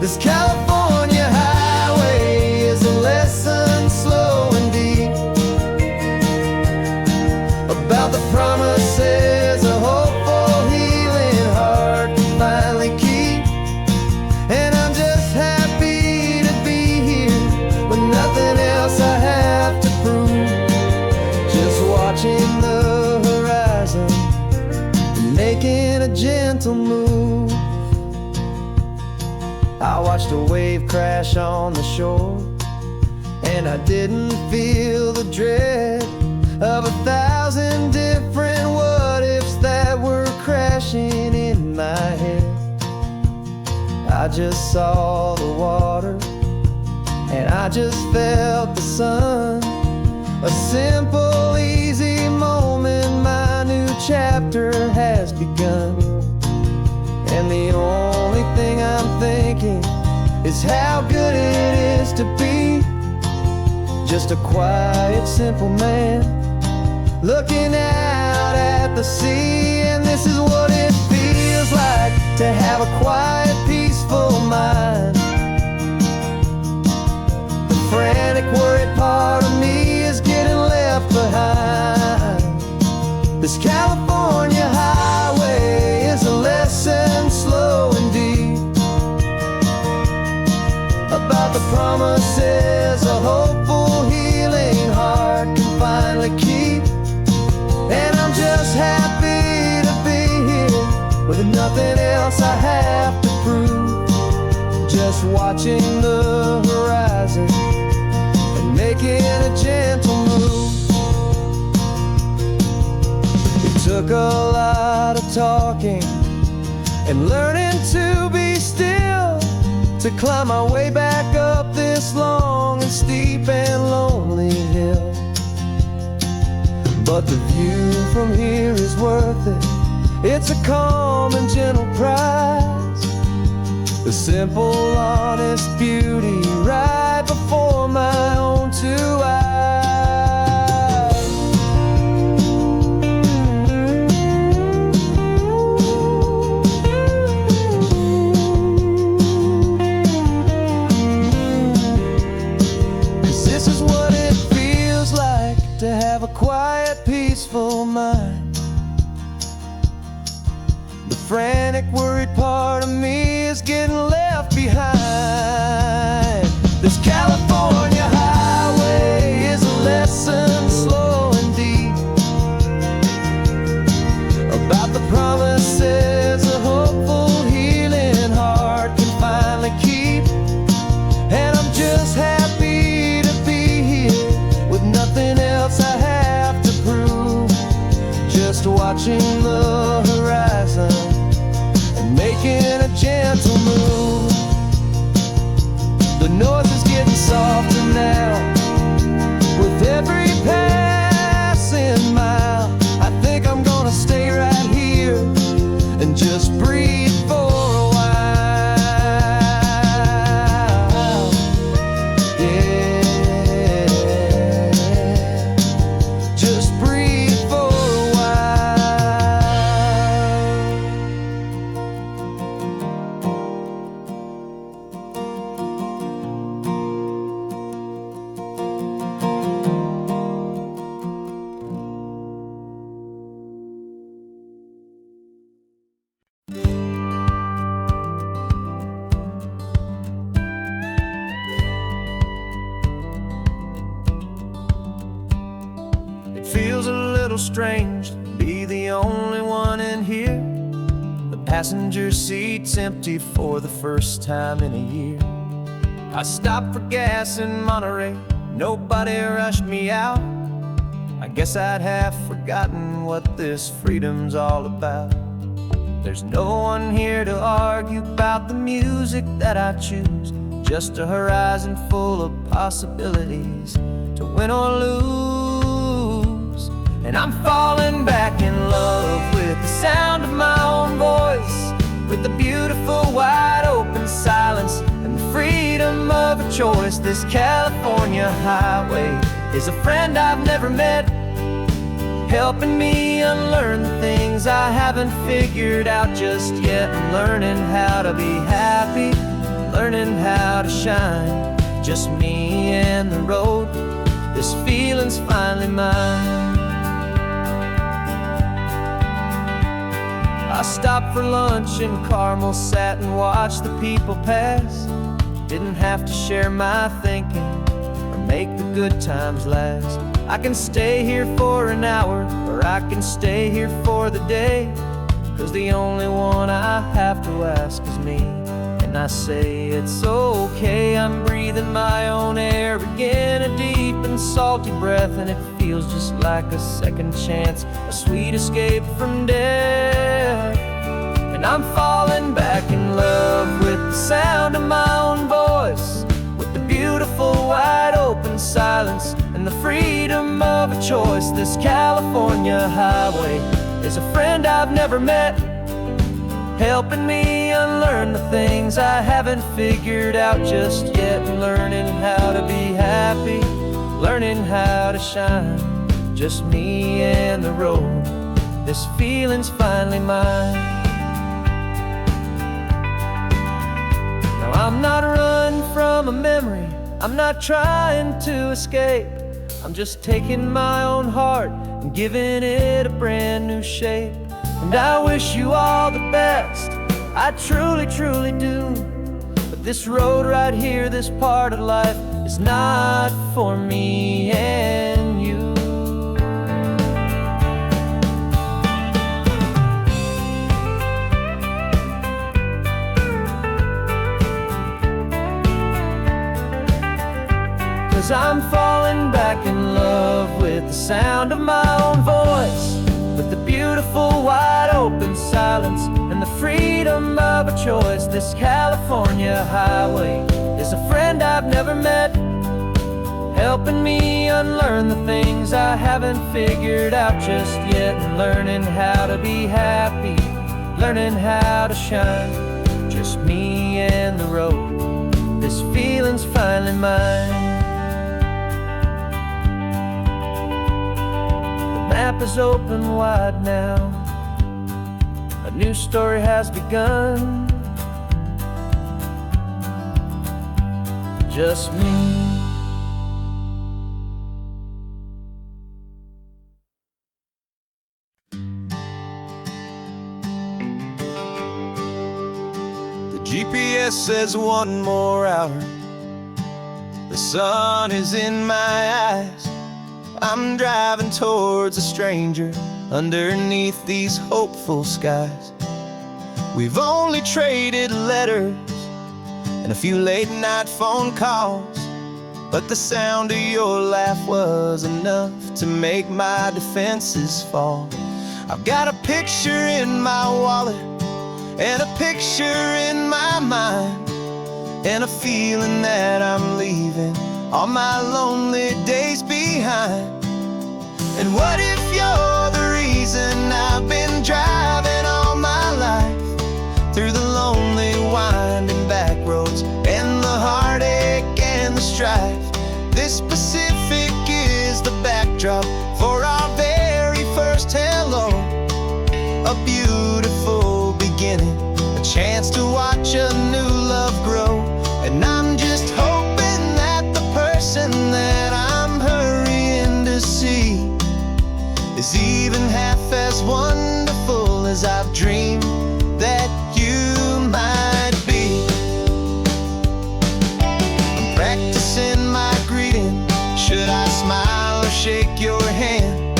This California highway is a lesson slow and deep about the promises a hopeful, healing heart can finally keep. And I'm just happy to be here with nothing else I have to prove, just watching the horizon and making a gentle move. I watched a wave crash on the shore, and I didn't feel the dread of 1,000 different what-ifs that were crashing in my head. I just saw the water and I just felt the sun. A simple, easy moment, my new chapter has begun. And the only thing I'm thinking is how good it is to be just a quiet, simple man looking out at the sea. And this is what it feels like to have a quiet, peaceful mind. The frantic, worried part of me is getting left behind. This California highway is a lesson slow and deep about the promises a hopeful, healing heart can finally keep. And I'm just happy to be here with nothing else I have to prove, just watching the horizon and making a gentle move. It took a lot of talking and learning to be still to climb my way back up this long and steep and lonely hill. But the view from here is worth it. It's a calm and gentle prize, the simple, honest beauty right before my own two eyes. This is what it feels like to have a quiet, peaceful mind. The frantic, worried part of me is getting left behind. This California highway is a lesson slow and deep about the promises a hopeful, healing heart can finally keep. And I'm just happy to be here with nothing else I have to prove, just watching the horizon and making a gentle move. The noise is getting softer now with every passing mile. I think I'm gonna stay right here and just breathe for a while. Yeah, just breathe for a while. It feels a little strange to be the only one in here. The passenger seat's empty for the first time in a year. I stopped for gas in Monterey, nobody rushed me out. I guess I'd have forgotten what this freedom's all about. There's no one here to argue about the music that I choose, just a horizon full of possibilities to win or lose. And I'm falling back in love with the sound of my own voice, with the beautiful wide open silence and the freedom of a choice. This California highway is a friend I've never met, helping me unlearn the things I haven't figured out just yet. I'm learning how to be happy, learning how to shine, just me and the road. This feeling's finally mine. I stopped for lunch in Carmel, sat and watched the people pass. Didn't have to share my thinking or make the good times last. I can stay here for an hour, or I can stay here for the day, 'cause the only one I have to ask is me. And I say it's okay, I'm breathing my own air again, a deep and salty breath, and it feels just like a second chance, a sweet escape from death. And I'm falling back in love with the sound of my own voice, with the beautiful choice. This California highway is a friend I've never met, helping me unlearn the things I haven't figured out just yet. Learning how to be happy, learning how to shine, just me and the road. This feeling's finally mine. Now I'm not running from a memory, I'm not trying to escape. I'm just taking my own heart and giving it a brand new shape. And I wish you all the best, I truly, truly do. But this road right here, this part of life, is not for me and you. Cause I'm falling back in love with the sound of my own voice, with the beautiful wide open silence and the freedom of a choice. This California highway is a friend I've never met, helping me unlearn the things I haven't figured out just yet. And learning how to be happy, learning how to shine, just me and the road. This feeling's finally mine. The map is open wide now, a new story has begun, just me. The GPS says 1 more hour, the sun is in my eyes. I'm driving towards a stranger underneath these hopeful skies. We've only traded letters and a few late night phone calls, but the sound of your laugh was enough to make my defenses fall. I've got a picture in my wallet and a picture in my mind, and a feeling that I'm leaving all my lonely days behind. And what if you're the reason I've been driving all my life, through the lonely winding back roads and the heartache and the strife? This Pacific is the backdrop for our very first hello, a beautiful beginning, a chance to watch a new love grow. And I'm just hoping that the person that I'm hurrying to see is even half as wonderful as I've dreamed that you might be. I'm practicing my greeting, should I smile or shake your hand?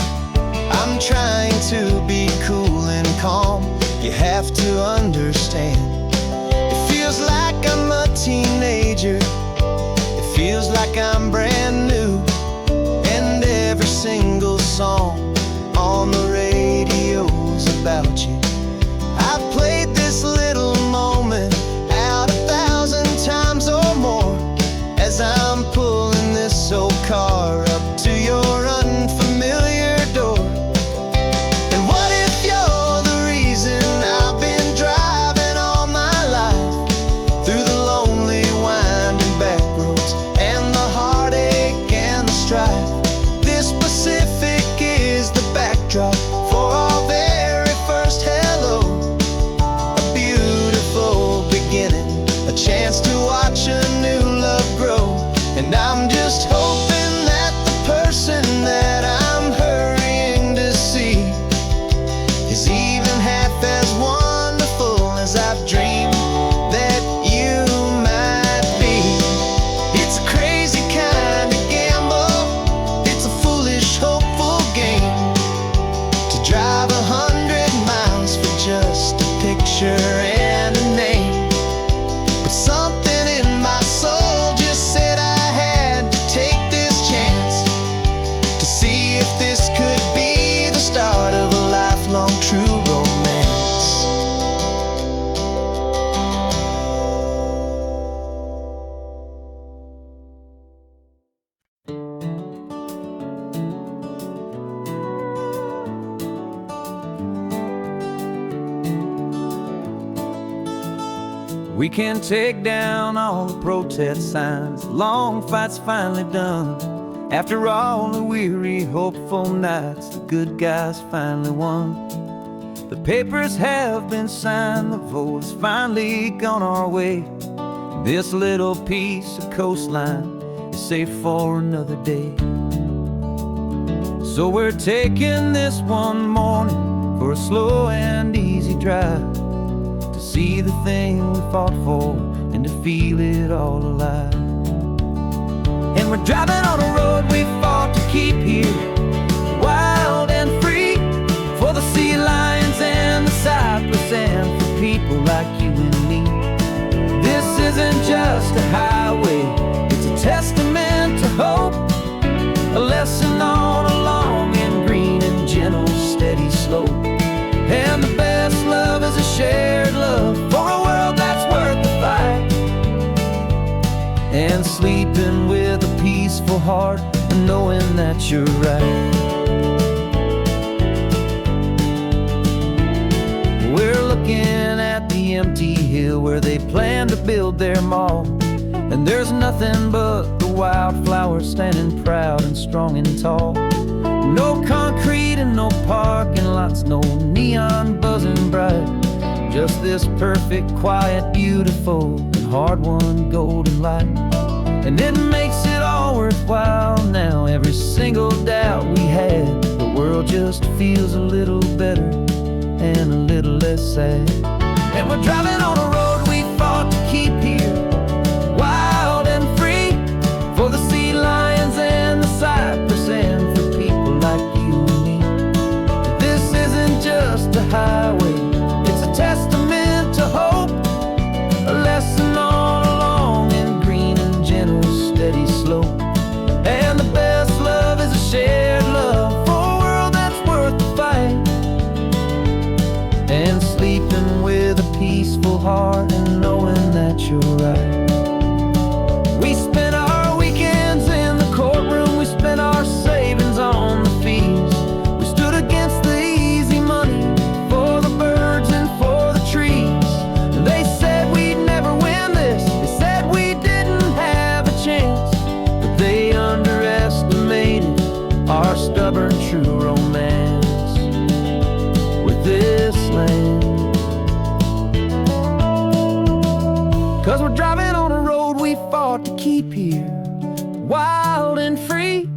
I'm trying to be cool and calm, you have to understand. It feels like I'm a teenager, it feels like I'm brand new, and every single song on the radio's about you. I've played this little moment out 1,000 times or more, as I'm pulling this old car up to your unfamiliar door. And what if you're the reason I've been driving all my life, through the lonely winding back roads and the heartache and the strife? This Pacific is the backdrop for our very first hello, a beautiful beginning, a chance to watch a new love grow. And I'm just hoping that the person that I'm hurrying to see is even half as wonderful as I've dreamed that you might be. It's a crazy kind of gamble, it's a foolish, hopeful game, to drive 100 miles for just a picture and a name. But something in my soul just said I had to take We can take down all the protest signs. Long fight's finally done. After all the weary, hopeful nights, the good guys finally won. The papers have been signed, the vote's finally gone our way. This little piece of coastline is safe for another day. So we're taking this one morning for a slow and easy drive, to see the thing we fought for and to feel it all alive. And we're driving on a road we fought to keep here, wild and free, for the sea lions and the cypress and for people like you and me. This isn't just a highway, it's a testament to hope, a lesson on a long and green and gentle steady slope. And the best love is a shared love for a world that's worth the fight, and sleeping with a peaceful heart and knowing that you're right. We're looking at the empty hill where they plan to build their mall, and there's nothing but the wildflowers standing proud and strong and tall. No concrete and no parking lots, no neon buzzing bright, just this perfect, quiet, beautiful, and hard-won golden light. And it makes it all worthwhile now. Every single doubt we had, the world just feels a little better and a little less sad. And we're driving on a road we fought to keep here, wild and free, for the sea lions and the cypress and for people like you and me. This isn't just a highway, it's a testament to hope, a lesson on a long and green and gentle steady slope. And the best love is a shared love for a world that's worth the fight, and sleeping with a peaceful heart and knowing that you're right. We spent our weekends in the courtroom, we spent our savings on the fees. We stood against the easy money for the birds and for the trees. And they said we'd never win this, they said we didn't have a chance, but they underestimated our stubborn true romance with this land. 'Cause we're driving on a road we fought to keep here, wild and free,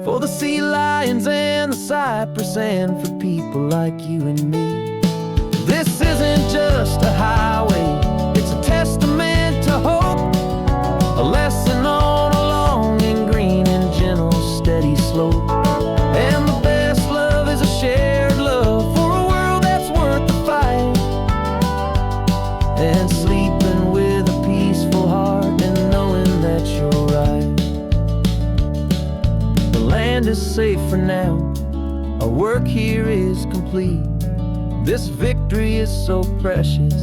for the sea lions and the cypress and for people like you and me. This isn't just a highway, it's a testament to hope, a lesson on a long and green and gentle steady slope. And the best love is a shared love for a world that's worth the fight, and sleeping with a peaceful heart and knowing that you're right. The land is safe for now, our work here is complete. This victory is so precious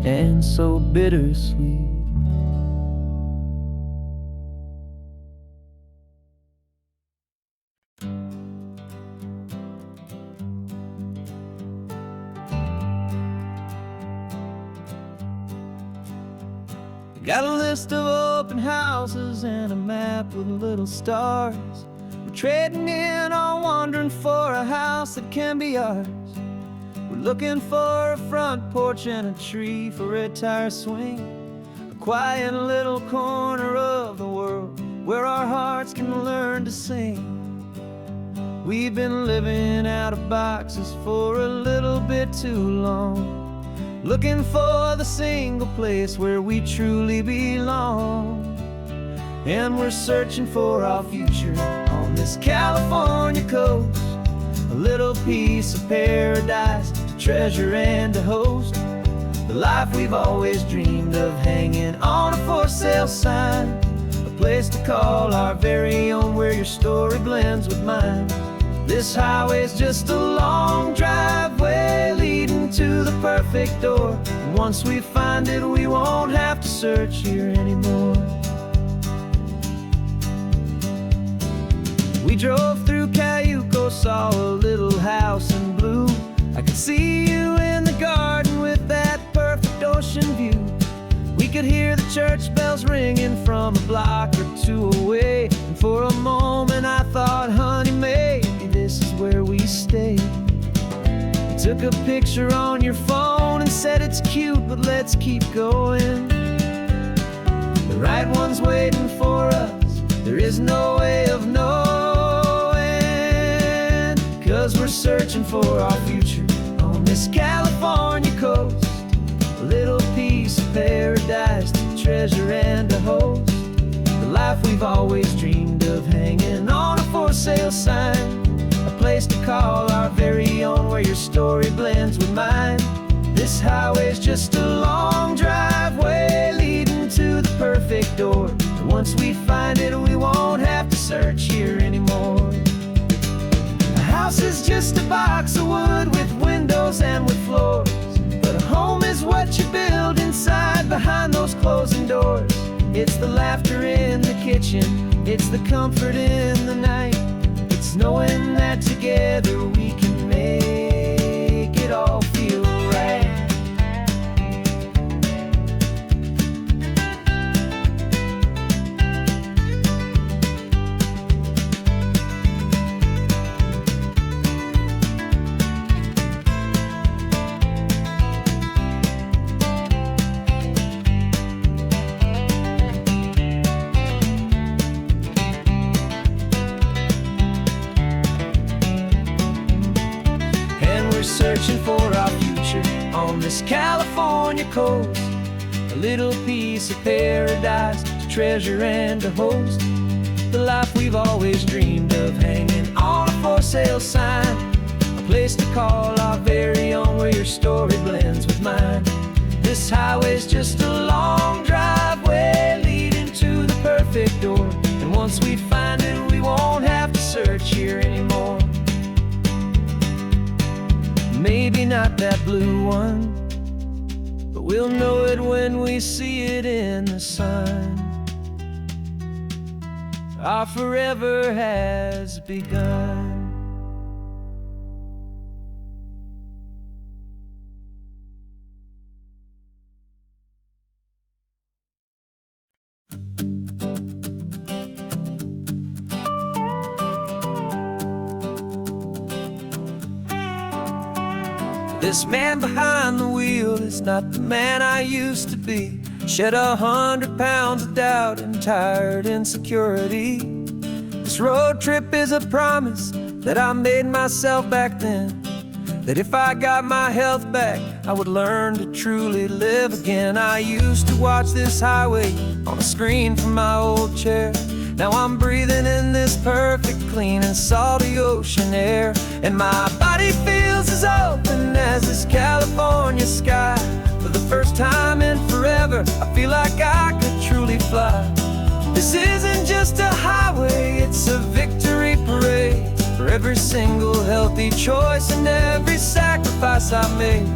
and so bittersweet. Got a list of open houses and a map with little stars. We're trading in or wandering for a house that can be ours. We're looking for a front porch and a tree for a tire swing, a quiet little corner of the world where our hearts can learn to sing. We've been living out of boxes for a little bit too long, looking for the single place where we truly belong. And we're searching for our future on this California coast, a little piece of paradise to treasure and to host, the life we've always dreamed of hanging on a for sale sign, a place to call our very own where your story blends with mine. This highway's just a long driveway leading to the perfect door, and once we find it we won't have to search here anymore. We drove through Cayuco, saw a little house in blue. I could see you in the garden with that perfect ocean view. could hear the church bells ringing from a block or two away. And for a moment I thought, honey, maybe this is where we stay. You took a picture on your phone and said it's cute, but let's keep going. The right one's waiting for us, there is no way of knowing. 'Cause we're searching for our future on this California coast. A little piece of paradise to treasure and to host. The life we've always dreamed of, hanging on a for sale sign. A place to call our very own, where your story blends with mine. This highway's just a long driveway leading to the perfect door. And once we find it, we won't have to search here anymore. A house is just a box of wood with windows and with floors. But a home is what you build inside behind those closing doors. It's the laughter in the kitchen, it's the comfort in the night. It's knowing that together we can make it all feel right. Searching for our future on this California coast. A little piece of paradise to treasure and to host. The life we've always dreamed of, hanging on a for sale sign. A place to call our very own, where your story blends with mine. This highway's just a long driveway leading to the perfect door. And once we find it, we won't have to search here anymore. Maybe not that blue one, but we'll know it when we see it in the sun. Our forever has begun. This man behind the wheel is not the man I used to be. Shed 100 pounds of doubt and tired insecurity. This road trip is a promise that I made myself back then, that if I got my health back, I would learn to truly live again. I used to watch this highway on a screen from my old chair. Now I'm breathing in this perfect, clean and salty ocean air. And my body feels as open as this California sky. For the first time in forever, I feel like I could truly fly. This isn't just a highway, it's a victory parade. For every single healthy choice and every sacrifice I made.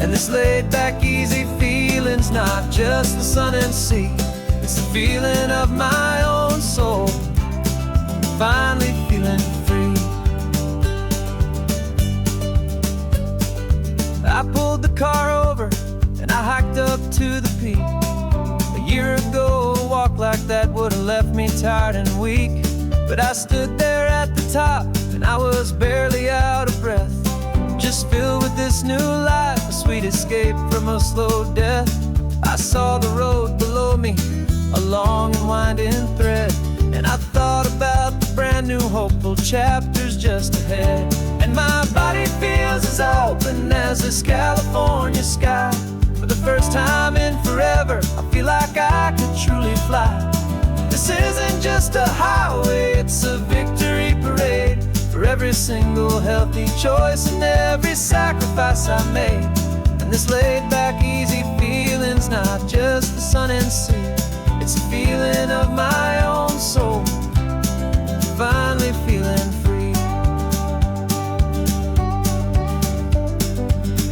And this laid back, easy feeling's not just the sun and sea. It's the feeling of my own soul, finally feeling free. I pulled the car over and I hiked up to the peak. A year ago, a walk like that would have left me tired and weak. But I stood there at the top and I was barely out of breath, just filled with this new life, a sweet escape from a slow death. I saw the road below me, a long and winding thread, and I thought about the brand new hopeful chapters just ahead. And my body feels as open as this California sky. For the first time in forever, I feel like I could truly fly. This isn't just a highway, it's a victory parade. For every single healthy choice and every sacrifice I made. And this laid back, easy feeling's not just the sun and sea. It's a feeling of my own soul, finally feeling free.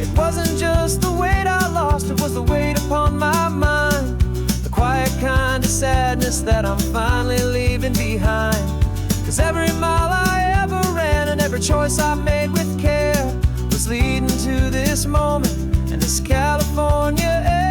It wasn't just the weight I lost, it was the weight upon my mind. The quiet kind of sadness that I'm finally leaving behind. 'Cause every mile I ever ran and every choice I made with care was leading to this moment and this California air.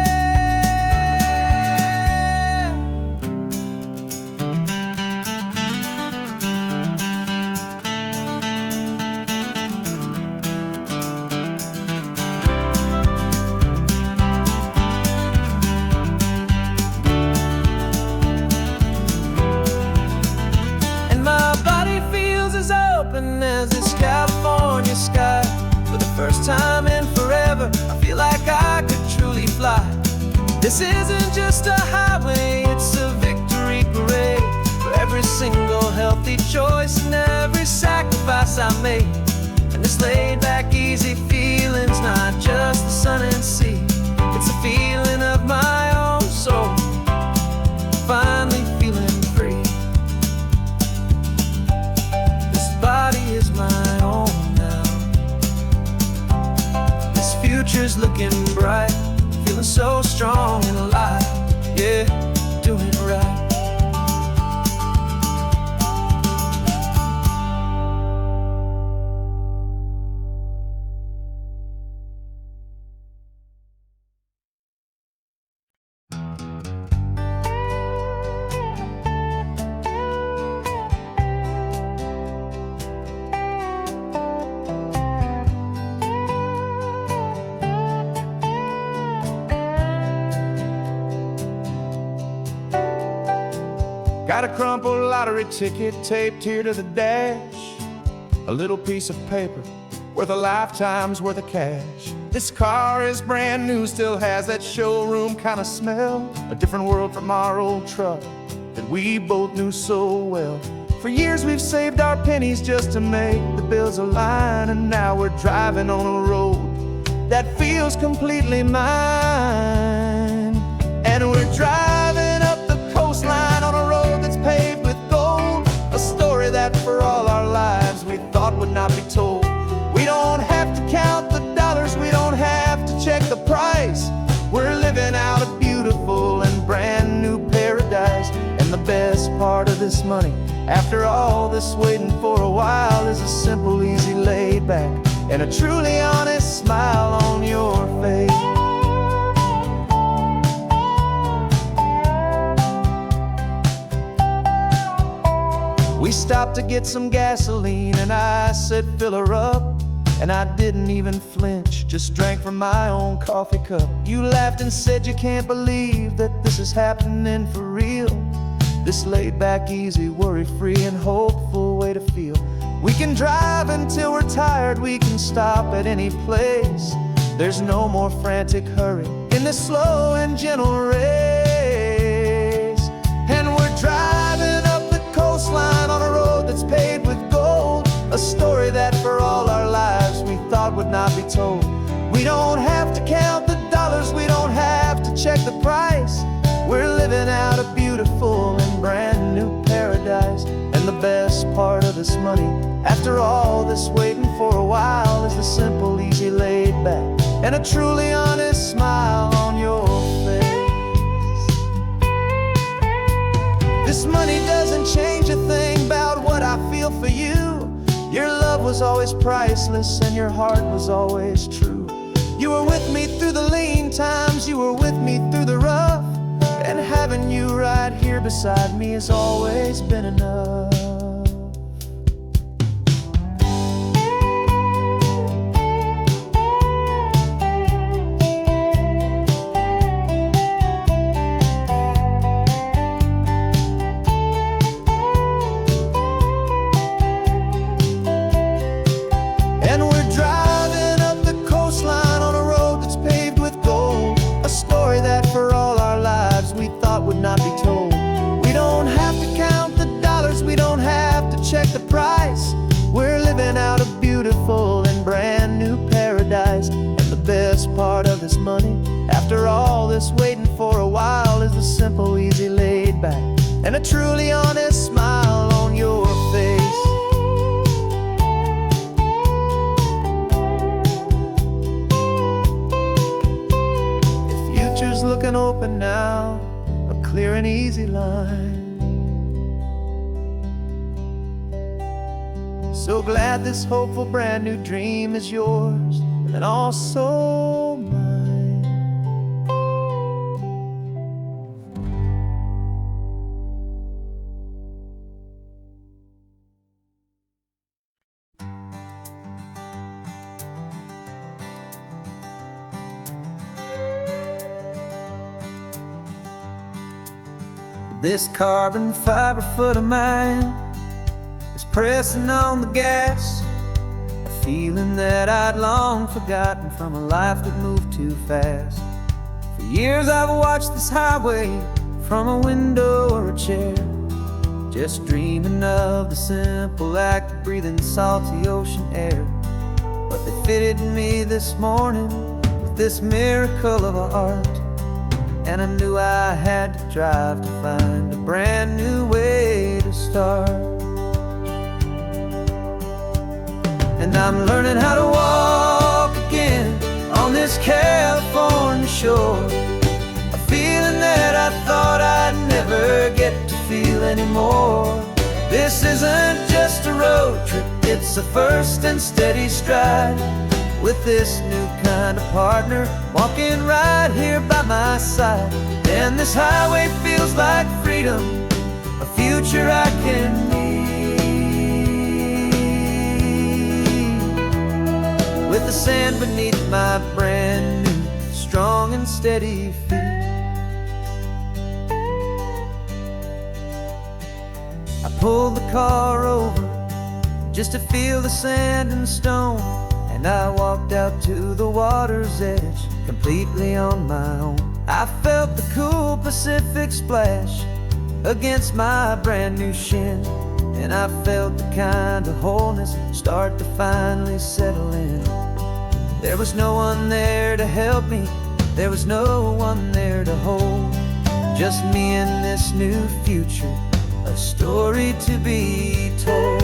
dropping as this California sky. For the first time in forever, I feel like I could truly fly. This isn't just a highway, it's a victory parade. For every single healthy choice and every sacrifice I made. And this laid back easy feeling's not just the sun and sea, it's a feeling of my own soul, finally feeling free. This body is my own now. This future's looking bright, feeling so strong and alive. Yeah, doing it right. Got a crumpled lottery ticket taped here to the dash, a little piece of paper worth a lifetime's worth of cash. This car is brand new, still has that showroom kind of smell, a different world from our old truck that we both knew so well. For years we've saved our pennies just to make the bills align, and now we're driving on a road that feels completely mine. And we're driving up the coastline on a road that's paved with gold, a story that for all our lives we thought would not be told. We don't have to count the dollars, we don't have to check the price. We're living out a beautiful and brand new paradise. And the best part of this money, after all this waiting for a while, is a simple, easy, laid back, and a truly honest smile on your face. We stopped to get some gasoline and I said fill her up, and I didn't even flinch, just drank from my own coffee cup. You laughed and said you can't believe that this is happening for real. This laid back, easy, worry-free and hopeful way to feel. We can drive until we're tired, we can stop at any place. There's no more frantic hurry in this slow and gentle race. And we're driving up the coastline on a road that's paved with gold, a story that for all our lives we thought would not be told. We don't have to count the dollars, we don't have to check the price. We're living out a beautiful and brand new paradise. And the best part of this money, after all this waiting for a while, is the simple, easy, laid back, and a truly honest smile on your face. This money doesn't change a thing about what I feel for you. Your love was always priceless and your heart was always true. You were with me through the lean times, you were with me through the rough, and having you right here beside me has always been enough. And we're driving up the coastline on a road that's paved with gold, a story that for all our lives we thought would not be told. We don't have to count the dollars, we don't have to check the price. We're living out a beautiful and brand new paradise. And the best part of this money, after all this waiting for a while, is the simple, easy, laid back, and a truly honest smile on your face. The future's looking open now, a clear and easy line. So glad this hopeful brand new dream is yours and also mine. This carbon fiber foot of mine is pressing on the gas, a feeling that I'd long forgotten from a life that moved too fast. For years I've watched this highway from a window or a chair, just dreaming of the simple act of breathing salty ocean air. But they fitted me this morning with this miracle of art, and I knew I had to drive to find a brand new way to start. And I'm learning how to walk again on this California shore, a feeling that I thought I'd never get to feel anymore. This isn't just a road trip, it's a first and steady stride, with this new kind of partner walking right here by my side. And this highway feels like freedom, a future I can need, with the sand beneath my brand new, strong and steady feet. I pulled the car over just to feel the sand and stone, and I walked out to the water's edge completely on my own. I felt the cool Pacific splash against my brand new shin, and I felt the kind of wholeness start to finally settle in. There was no one there to help me, there was no one there to hold, just me and this new future, a story to be told.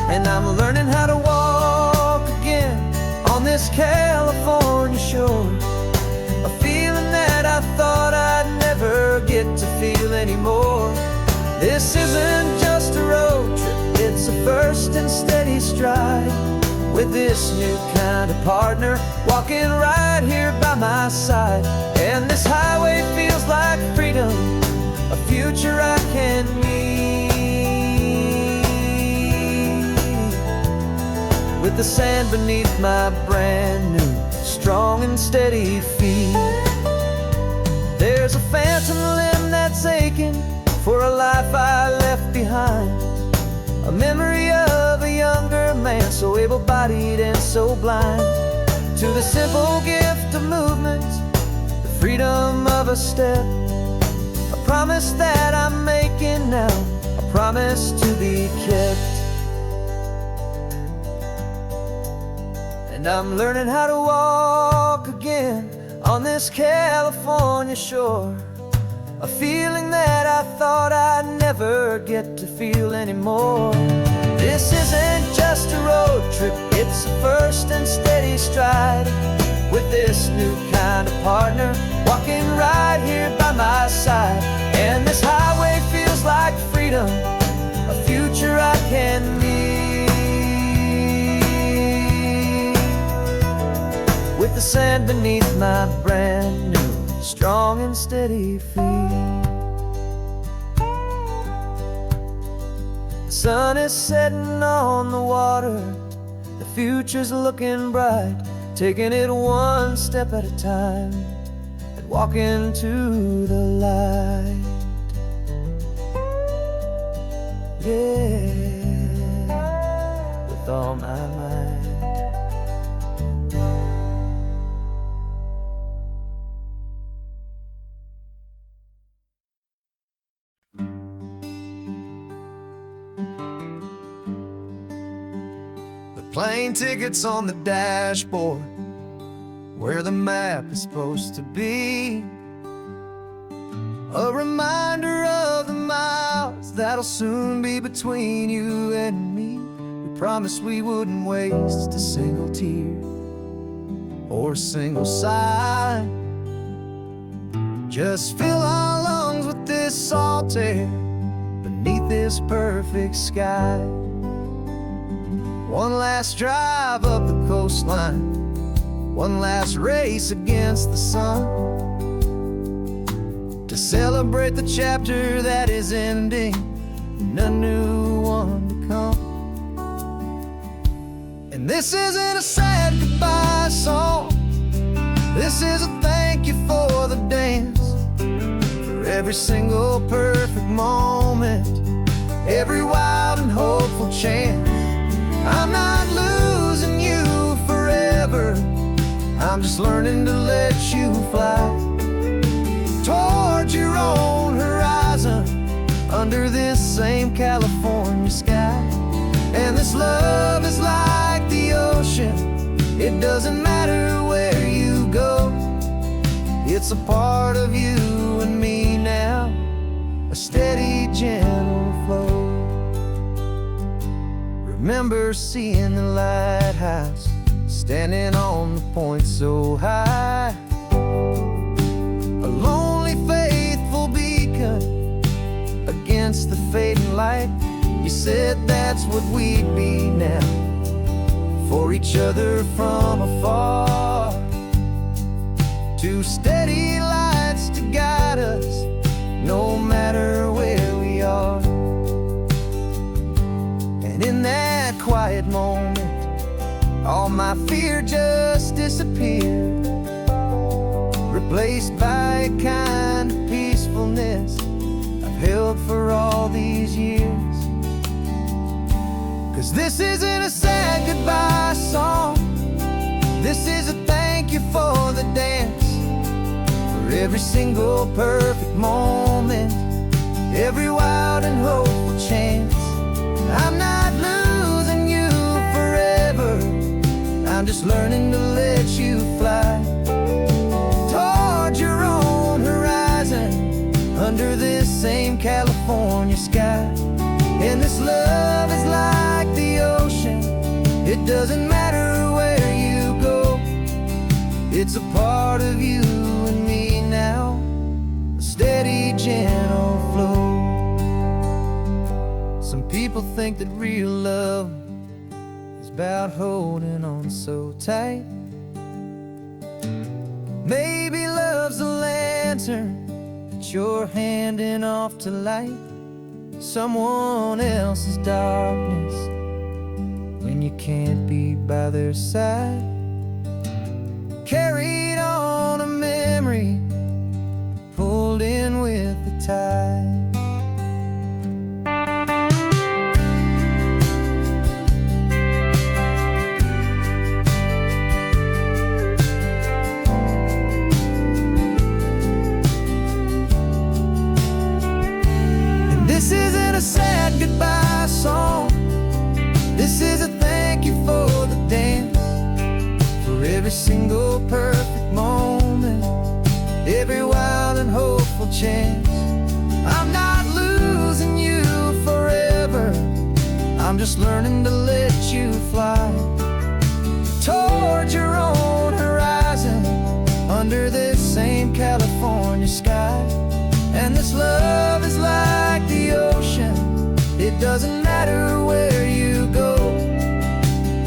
And I'm learning how to walk again on this California shore, a feeling that I thought I'd never get to feel anymore. This isn't just a road trip, it's a first and steady stride, with this new kind of partner walking right here by my side. And this highway feels like freedom, a future I can need, with the sand beneath my brand new, strong and steady feet. There's a phantom limb that's aching for a life I left behind, a memory of a younger man, so able-bodied and so blind, to the simple gift of movement, the freedom of a step, a promise that I'm making now, a promise to be kept. And I'm learning how to walk again on this California shore, a feeling that I thought I'd never get to feel anymore. This isn't just a road trip, it's a first and steady stride, with this new kind of partner walking right here by my side. And this highway feels like freedom, a future I can need, with the sand beneath my brand new, strong and steady feet. The sun is setting on the water, the future's looking bright, taking it one step at a time and walking to the light. Yeah, with all my might. Plane tickets on the dashboard, where the map is supposed to be, a reminder of the miles that'll soon be between you and me. We promised we wouldn't waste a single tear or a single sigh, just fill our lungs with this salt air beneath this perfect sky. One last drive up the coastline, one last race against the sun, to celebrate the chapter that is ending and a new one to come. And this isn't a sad goodbye song, this is a thank you for the dance, for every single perfect moment, every wild and hopeful chance. I'm not losing you forever, I'm just learning to let you fly towards your own horizon under this same California sky. And this love is like the ocean, it doesn't matter where you go, it's a part of you and me now, a steady, gentle flow. Remember seeing the lighthouse, standing on the point so high, a lonely, faithful beacon against the fading light. You said that's what we'd be now, for each other from afar. Two steady lights to guide us, no matter where we are. And in that quiet moment, all my fear just disappeared, replaced by a kind of peacefulness I've held for all these years. 'Cause this isn't a sad goodbye song, this is a thank you for the dance, for every single perfect moment, every wild and hopeful chance. I'm not losing you forever, I'm just learning to let you fly towards your own horizon under this same California sky. And this love is like the ocean, it doesn't matter where you go, it's a part of you and me now, a steady, gentle flow. Some people think that real love is about holding on so tight. Maybe love's a lantern that you're handing off to light someone else's darkness when you can't be by their side. Carried on a memory, pulled in with the tide. This isn't a sad goodbye song, this is a thank you for the dance, for every single perfect moment, every wild and hopeful chance. I'm not losing you forever, I'm just learning to let you fly towards your own horizon under this same California sky. And this love is like the ocean, it doesn't matter where you go,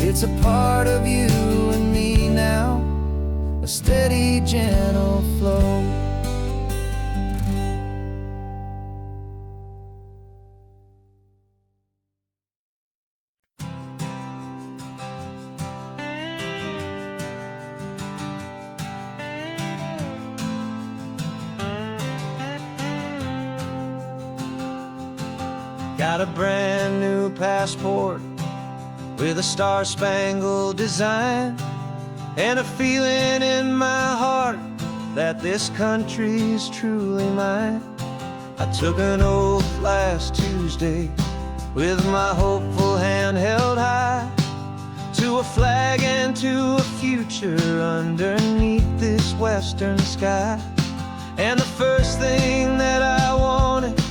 it's a part of you and me now, a steady, gentle flow. Got a brand new passport with a star-spangled design, and a feeling in my heart that this country's truly mine. I took an oath last Tuesday with my hopeful hand held high, to a flag and to a future underneath this western sky. And the first thing that I wanted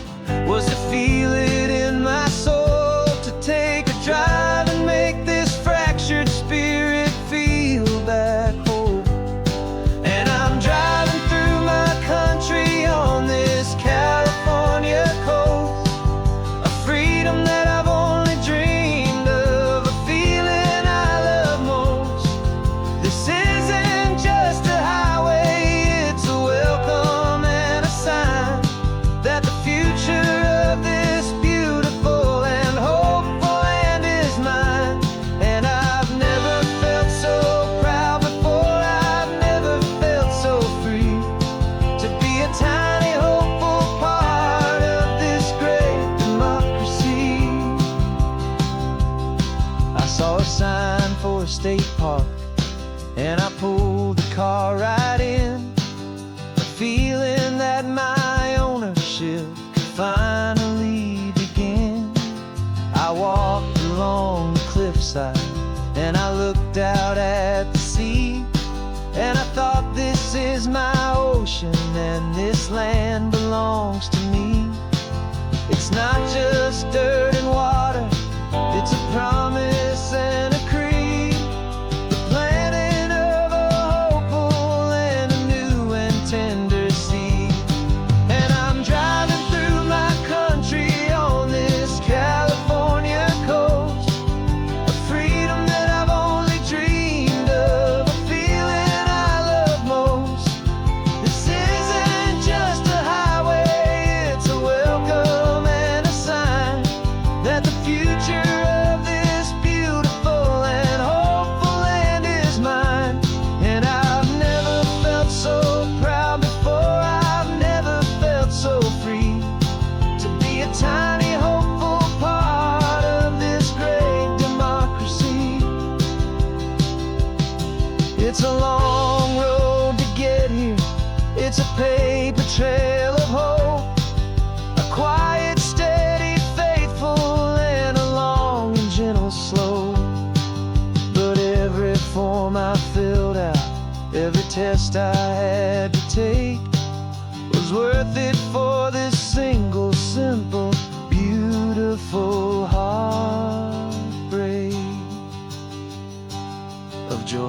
was to feel it in my soul, to take a drive and make this fractured spirit feel back home. And I'm driving through my country on this California coast, a freedom that I've only dreamed of, a feeling I love most. This isn't just a highway, it's a welcome and a sign and I pulled the car right in, feeling that my ownership could finally begin. I walked along the cliffside and I looked out at the sea, and I thought, this is my ocean and this land belongs to me. It's not just dirt and water, it's a promise and a creed, the planting of a hopeful and a new and tender seed. And I'm driving through my country on this California coast, a freedom that I've only dreamed of, a feeling I love most. This isn't just a highway, it's a welcome and a sign that the future of this beautiful and hopeful land is mine. And I've never felt so proud before, I've never felt so free to be a tiny hopeful part of this great democracy. It's a long road to get here, it's a paper trail of hope, a quiet, steady, faithful, and a long and gentle slope. But every form I filled out, every test I had to take, was worth it for this single, simple, beautiful heartbreak of joy.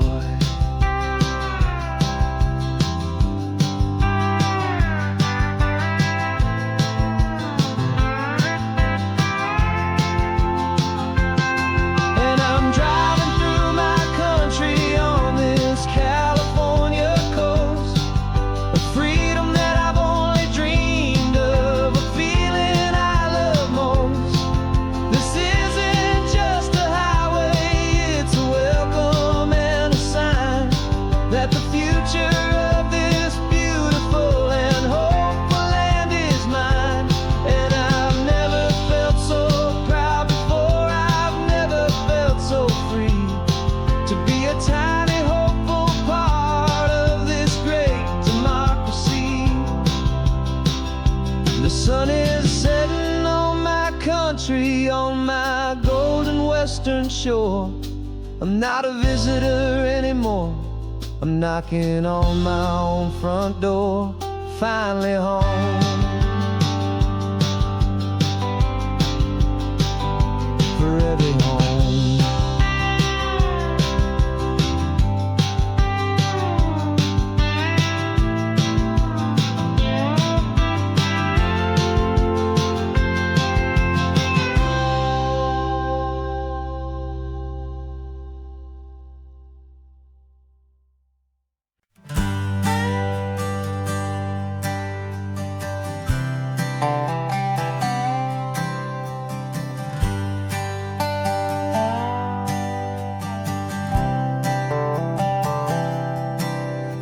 And I'm driving through my country on this California coast, a freedom that I've only dreamed of, a feeling I love most. This isn't just a highway, it's a welcome and a sign that the future of this beautiful and hopeful land is mine. And I've never felt so proud before, I've never felt so free to be a tiny hopeful part of this great democracy. The sun is setting on my country, on my golden western shore. I'm not a visitor anymore, I'm knocking on my own front door, finally home. For every home.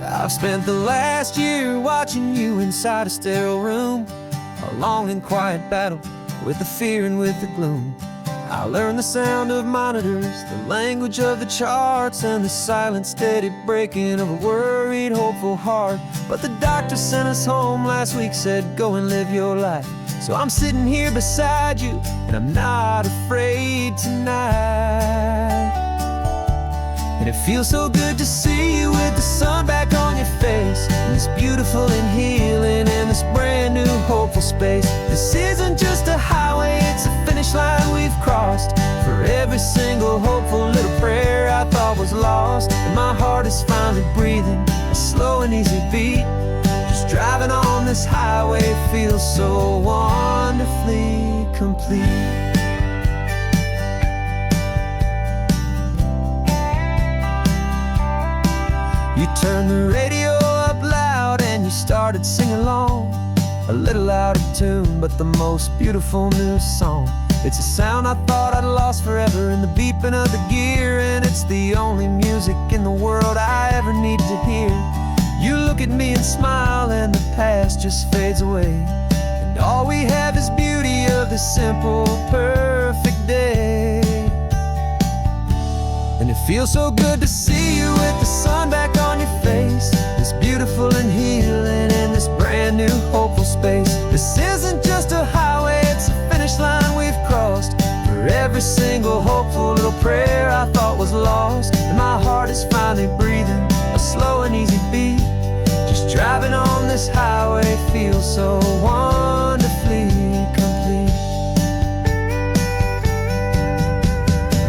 I've spent the last year watching you inside a sterile room, a long and quiet battle with the fear and with the gloom. I learned the sound of monitors, the language of the charts, and the silent, steady breaking of a worried, hopeful heart. But the doctor sent us home last week, said, go and live your life. So I'm sitting here beside you, and I'm not afraid tonight. And it feels so good to see you with the sun back on your face, and this beautiful and healing in this brand new hopeful space. This isn't just a highway, it's a finish line we've crossed. For every single hopeful little prayer I thought was lost, and my heart is finally breathing a slow and easy beat. Just driving on this highway feels so wonderfully complete. You turned the radio up loud and you started singing along, a little out of tune, but the most beautiful new song. It's a sound I thought I'd lost forever in the beeping of the gear, and it's the only music in the world I ever need to hear. You look at me and smile, and the past just fades away, and all we have is beauty of this simple, perfect day. And it Feels so good to see you with the sun back on your face. This beautiful and healing in this brand new hopeful space. This isn't just a highway, it's a finish line we've crossed. For every single hopeful little prayer I thought was lost, and my heart is finally breathing a slow and easy beat. Just driving on this highway feels so wonderfully complete.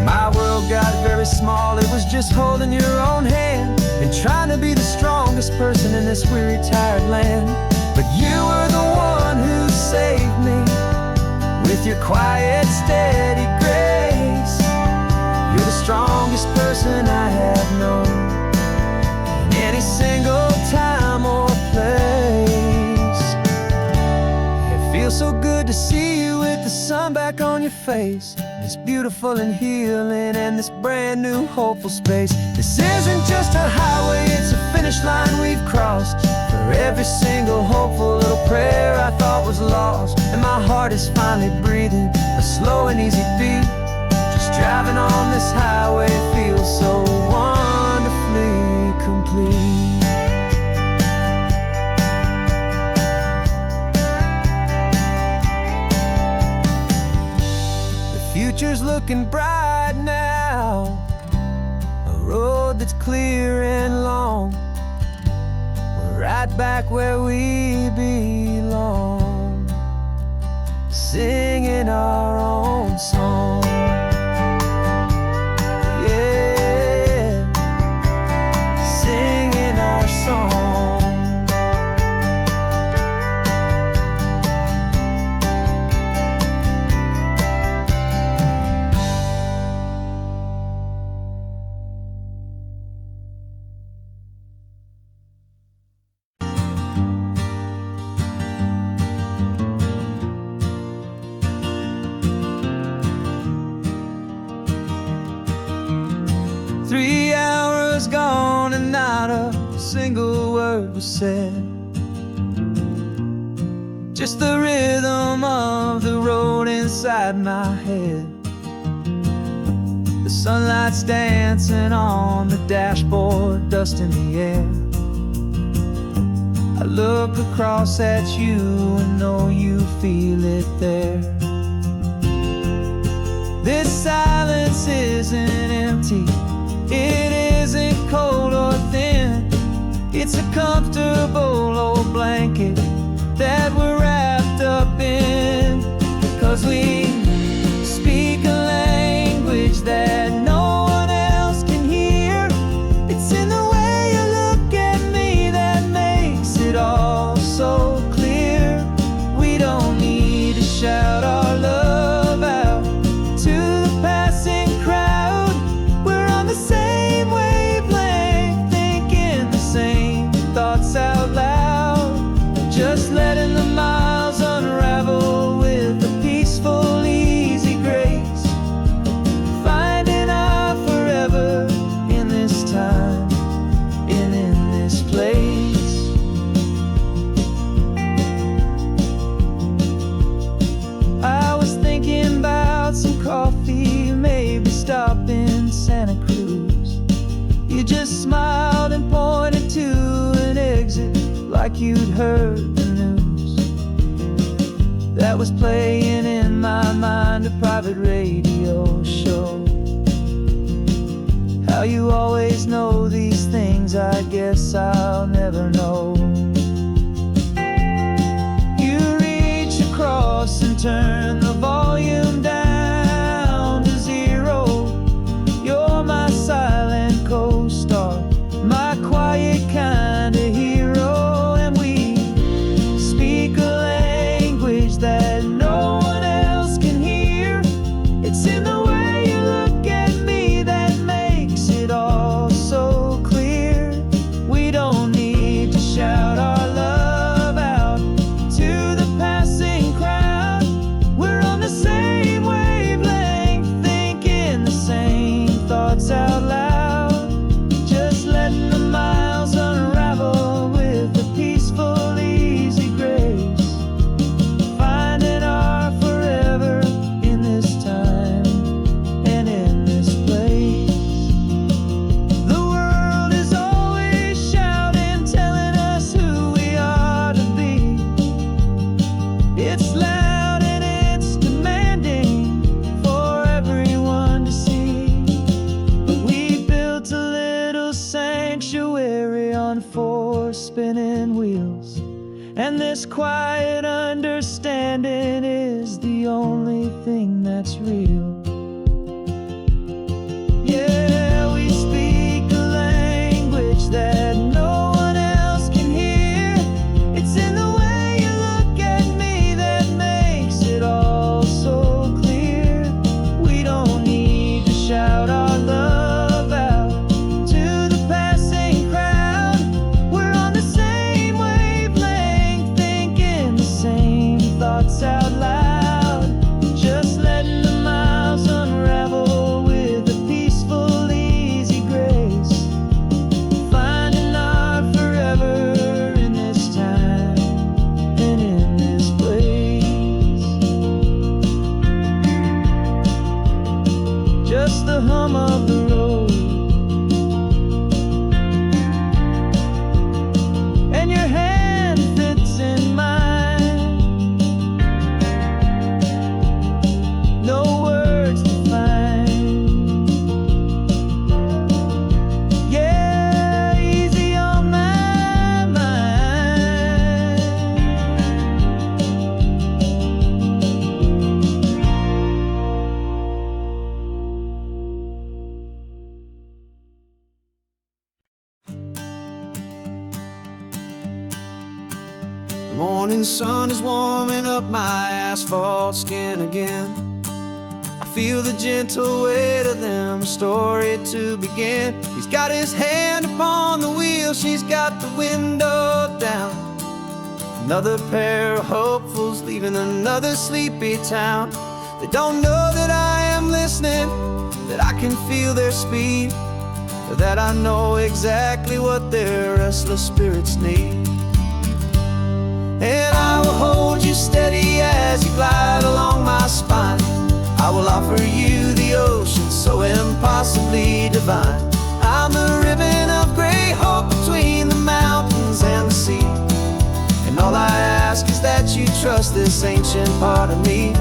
My world got very small, it was just holding your own hand and trying to be the strongest person in this weary, tired land. But you were the one who saved me with your quiet, steady grace. You're the strongest person I have known in any single time or place. It feels so good to see you with the sun back on your face. This beautiful and healing and this brand new hopeful space. This isn't just a highway, it's a finish line we've crossed. For every single hopeful little prayer I thought was lost, and my heart is finally breathing a slow and easy beat. Just driving on this highway feels so wonderfully complete. Future's looking bright now, a road that's clear and long. We're right back where we belong, singing our own song. Yeah, singing our song. Gone and not a single word was said. Just the rhythm of the road inside my head. The sunlight's dancing on the dashboard, dust in the air. I look across at you and know you feel it there. This silence isn't empty, it isn't cold or thin. It's a comfortable old blanket that we're wrapped up in. 'Cause we speak a language that no one else can hear. It's in the way you look at me that makes it all so clear. We don't need to shout our love out to the passing crowd. We're on the same wavelength, thinking the same thoughts out loud. Just letting the miles unravel with a peaceful, easy grace. Finding our forever in this time and in this place. I was thinking about some coffee, maybe stop in Santa Cruz. You just smiled and pointed to an exit like you'd heard the news. That was playing in my mind, a private radio show. How you always know these things, I guess I'll never know. You reach across and turn the volume down to zero. You're my silent co-star, my quiet kind of hero. And we speak a language that no one else can hear. It's in the way you look at me that makes it all so clear. We don't need to shout our love out to the passing crowd. We're on the And this quiet understanding is the only thing that's real. Yeah, we speak a language that no one else can hear. It's in the way you look at me that makes it all so clear. We don't need to shout our love out to the passing crowd. We're on the same wavelength, thinking the same thoughts out loud. Just letting the miles unravel with a peaceful, easy grace. Finding our forever in this time and in this place. Just the hum of the road and your hand fits in mine. No words to find. Yeah, easy on my mind. The morning sun is warming up my asphalt skin again. I feel the gentle weight of them, a story to begin. He's got his hand upon the wheel, she's got the window down. Another pair of hopefuls leaving another sleepy town. They don't know that I am listening, that I can feel their speed, or that I know exactly what their restless spirits need. And I will hold you steady as you glide along my spine. I will offer you the ocean so impossibly divine. I'm the ribbon of gray hope between the mountains and the sea. And all I ask is that you trust this ancient part of me.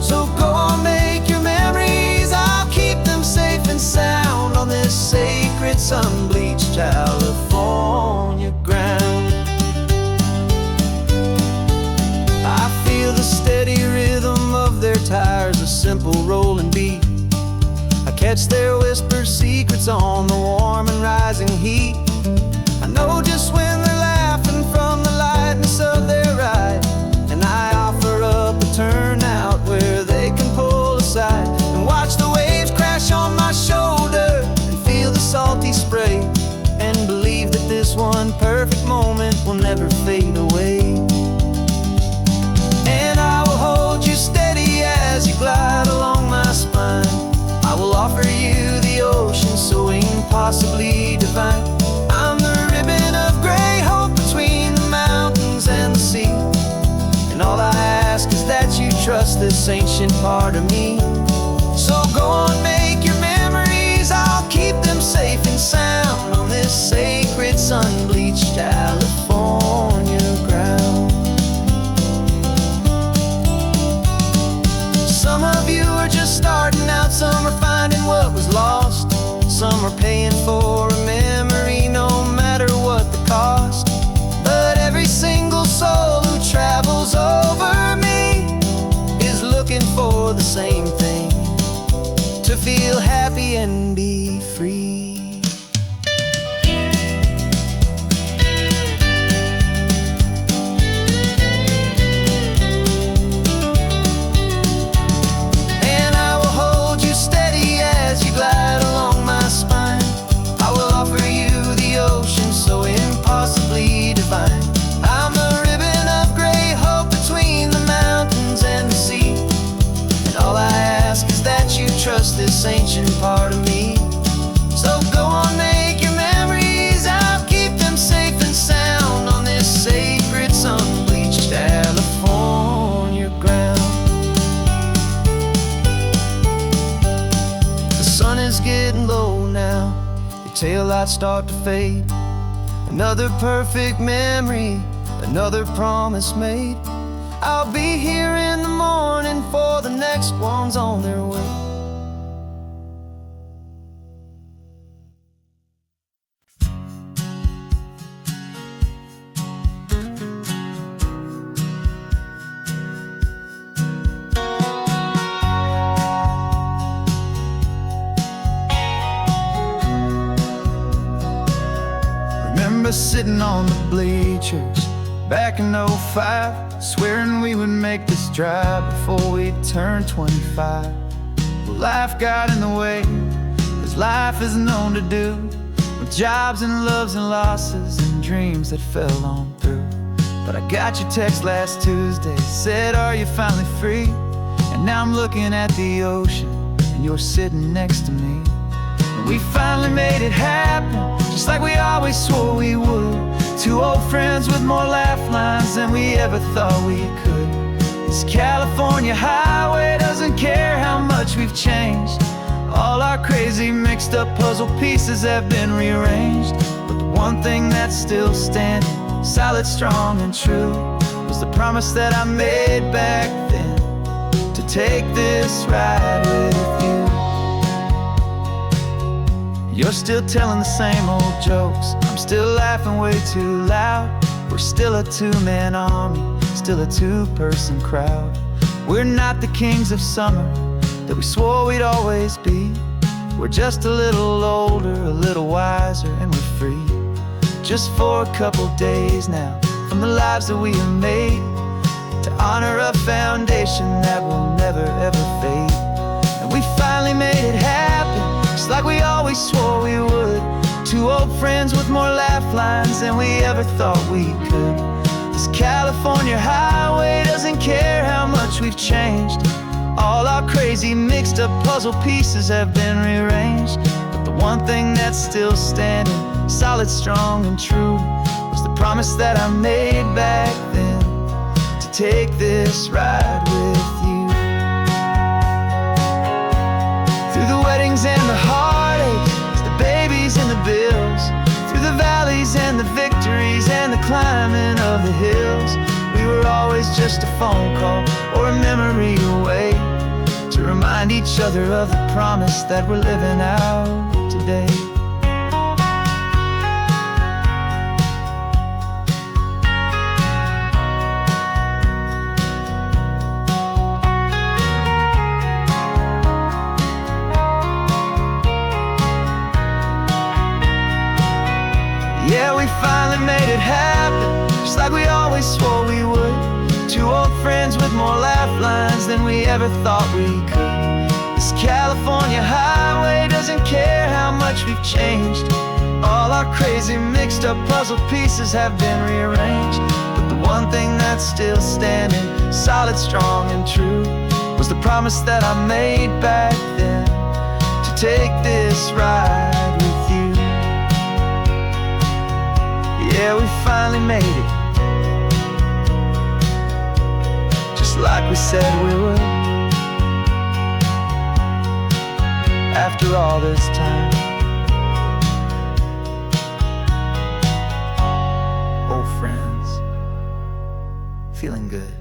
So go on, make your memories, I'll keep them safe and sound on this sacred sun-bleached California ground. I feel the steady rhythm of their tires, a simple rolling beat. I catch their whispered secrets on the warm and rising heat. I know just when they're laughing from the lightness of their ride, and I offer up a turnout where they can pull aside and watch the waves crash on my shoulder and feel the salty spray, and believe that this one perfect moment will never fade away. And I will hold you steady as you glide along my spine. I will offer you the ocean so impossibly divine. I'm the ribbon of gray hope between the mountains and the sea. And all I ask is that you trust this ancient part of me. So go on, make your memories, I'll keep them safe and sound on this sacred sun-bleached California ground. Some of you are just starting out, some are finding what was lost. Some are paying for a memory no matter what the cost. But every single soul who travels over me is looking for the same thing, to feel happy and be free. I'm a ribbon of gray hope between the mountains and the sea. And all I ask is that you trust this ancient part of me. So go on, make your memories, I'll keep them safe and sound on this sacred sun-bleached California ground. The sun is getting low now, your taillights start to fade. Another perfect memory, another promise made. I'll be here in the morning for the next ones on their way. remember sitting on the bleachers back in '05, swearing we would make this drive before we turned 25. Well, life got in the way, as life is known to do, with jobs and loves and losses and dreams that fell on through. But I got your text last Tuesday, said, are you finally free? And now I'm looking at the ocean, and you're sitting next to me. And we finally made it happen, just like we always swore we would. Two old friends with more laugh lines than we ever thought we could. This California highway doesn't care how much we've changed. All our crazy mixed up puzzle pieces have been rearranged. But the one thing that's still standing, solid, strong, and true, was the promise that I made back then, to take this ride with you. You're still telling the same old jokes, I'm still laughing way too loud. We're still a two-man army, still a two-person crowd. We're not the kings of summer that we swore we'd always be. We're just a little older, a little wiser, and we're free. Just for a couple days now, from the lives that we have made, to honor a foundation that will never ever fade. And we finally made it happen, just like we always swore we would. Two old friends with more laugh lines than we ever thought we could. This California highway doesn't care how much we've changed. All our crazy mixed up puzzle pieces have been rearranged. But the one thing that's still standing, solid, strong, and true, was the promise that I made back then, to take this ride with you. Through the weddings and the heartaches, the babies and the bills, through the valleys and the victories and the climbing of the hills, we were always just a phone call or a memory away, to remind each other of the promise that we're living out today. Yeah, we finally made it happen, just like we always swore we would. Two old friends with more laugh lines than we ever thought we could. This California highway doesn't care how much we've changed. All our crazy mixed up puzzle pieces have been rearranged. But the one thing that's still standing, solid, strong, and true, was the promise that I made back then, to take this ride with you. Yeah, we finally made it, just like we said we would. After all this time, old friends, feeling good.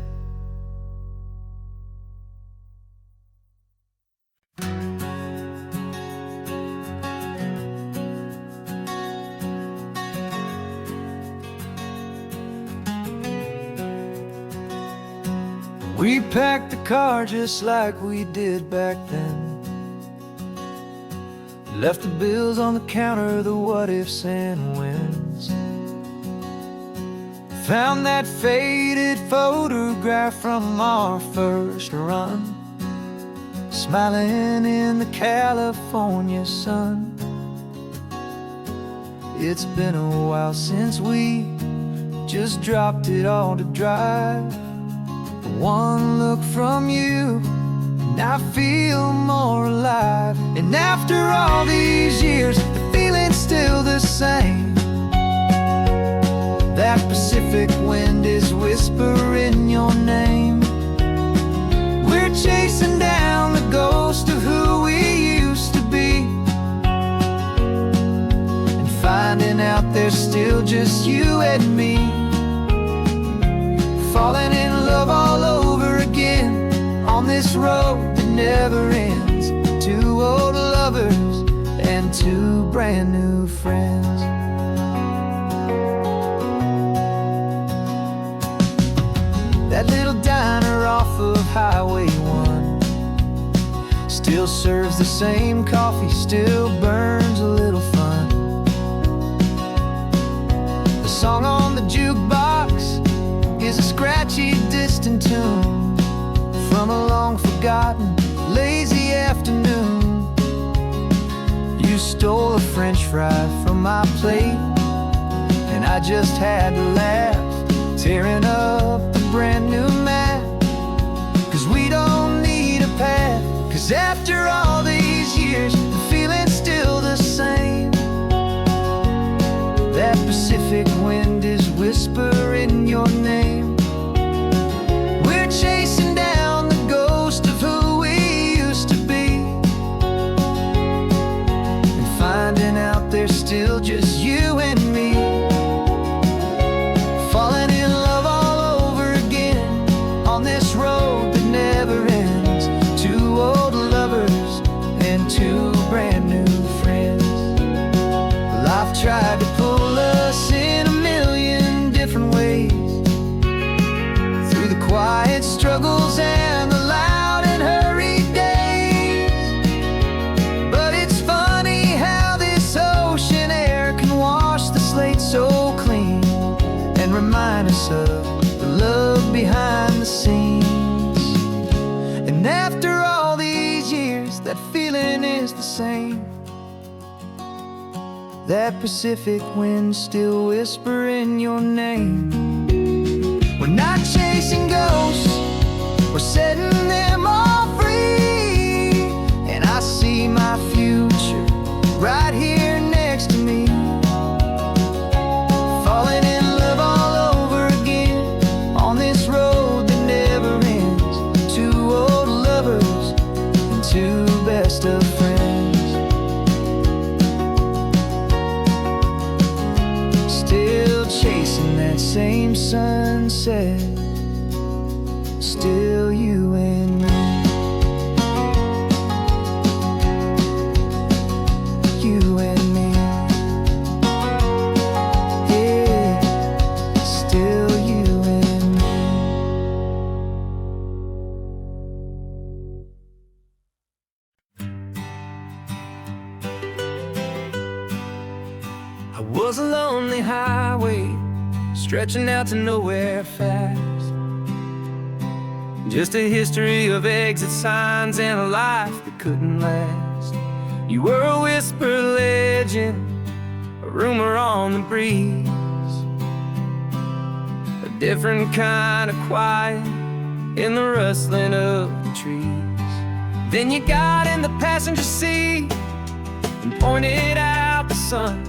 We packed the car just like we did back then. Left the bills on the counter, the what ifs and whens. Found that faded photograph from our first run, smiling in the California sun. It's been a while since we just dropped it all to drive. One look from you, and I feel more alive. And after all these years, the feeling's still the same. That Pacific wind is whispering your name. We're chasing down the ghost of who we used to be, and finding out there's still just you and me. Falling in love all over again, on this road that never ends. Two old lovers and two brand new friends. That little diner off of Highway 1 still serves the same coffee, still burns a little fun. song on the jukebox is a scratchy, distant tune from a long-forgotten, lazy afternoon. You stole a French fry from my plate, and I just had to laugh, tearing up the brand new map. 'Cause we don't need a path, 'cause after all these years, the feeling's still the same. That Pacific wind is whispering your name. We're chasing down the ghost of who we used to be, and finding out there's still just you and me. Falling in love all over again on this road that never ends. Two old lovers and two brand new friends. Life tried to pull us in a million different ways, through the quiet struggles and the loud and hurried days. But it's funny how this ocean air can wash the slate so clean, and remind us of the love behind the scenes. And after all these years, that feeling is the same. That Pacific wind still whispering your name. We're not chasing ghosts, we're setting them all free. And I see my future right here next to me. Falling in love all over again on this road that never ends. Two old lovers and two best of friends. Still chasing that same sunset, still you and me. You and me. Yeah, still you and me. I was a lonely highway, stretching out to nowhere fast. Just a history of exit signs and a life that couldn't last. You were a whisper legend, a rumor on the breeze, a different kind of quiet in the rustling of the trees. Then you got in the passenger seat and pointed out the sun,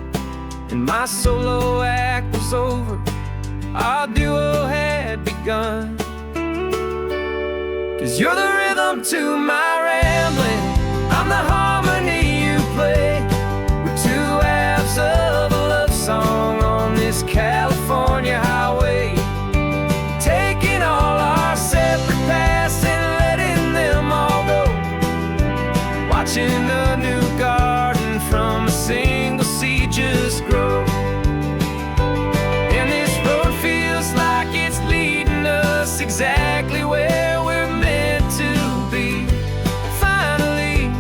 and my solo act was over, our duo had begun. 'Cause you're the rhythm to my rambling, I'm the harmony you play. We're two halves of a love song on this California highway, taking all our separate paths and letting them all go. Watching a new garden from a single seed just grow. And this road feels like it's leading us exactly where we're meant to be. Finally,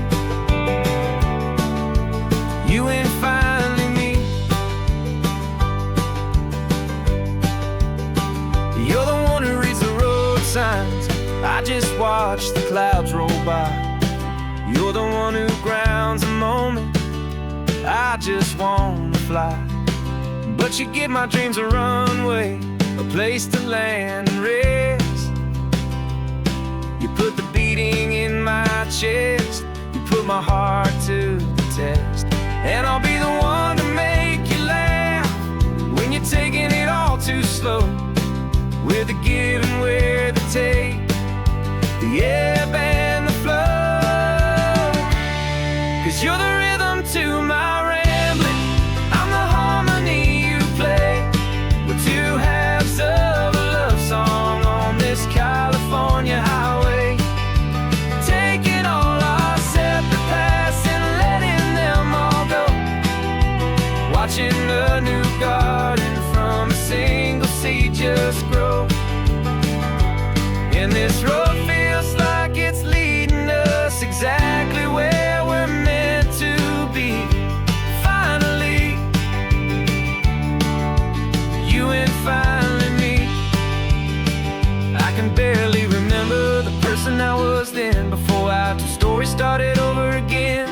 you and finally me. You're the one who reads the road signs, I just watch the clouds roll by. You're the one who grounds a moment, I just wanna fly. But you give my dreams a runway, a place to land and rest. You put the beating in my chest, you put my heart to the test. And I'll be the one to make you laugh when you're taking it all too slow. We're the give and we're the take, the ebb and the flow. 'Cause you're the rhythm to my rambling, I'm the harmony you play. We're two halves of a love song on this California highway, taking all our separate paths and letting them all go. Watching a new garden from a single seed just grow. And this road feels like it's leading us exactly where we're meant to we started over again.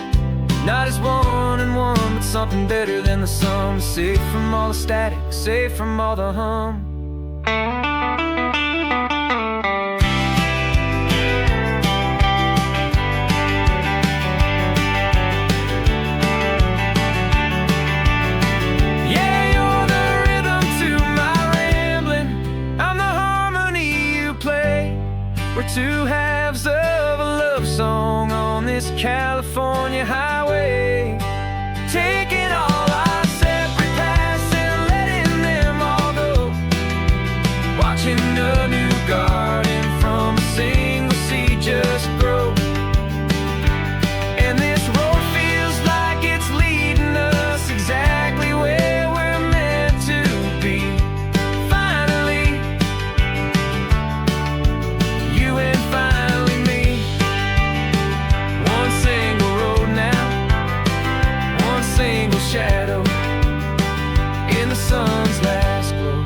Not as one and one, but something better than the sum. Safe from all the static, safe from all the hum. We're two halves of a love song on this California highway, taking all our separate paths and letting them all go, watching a new garden from a single seed just grow. And this road feels like it's leading us exactly where we're meant to be. Finally, you and finally me. One single road now, one single shadow in the sun's last glow.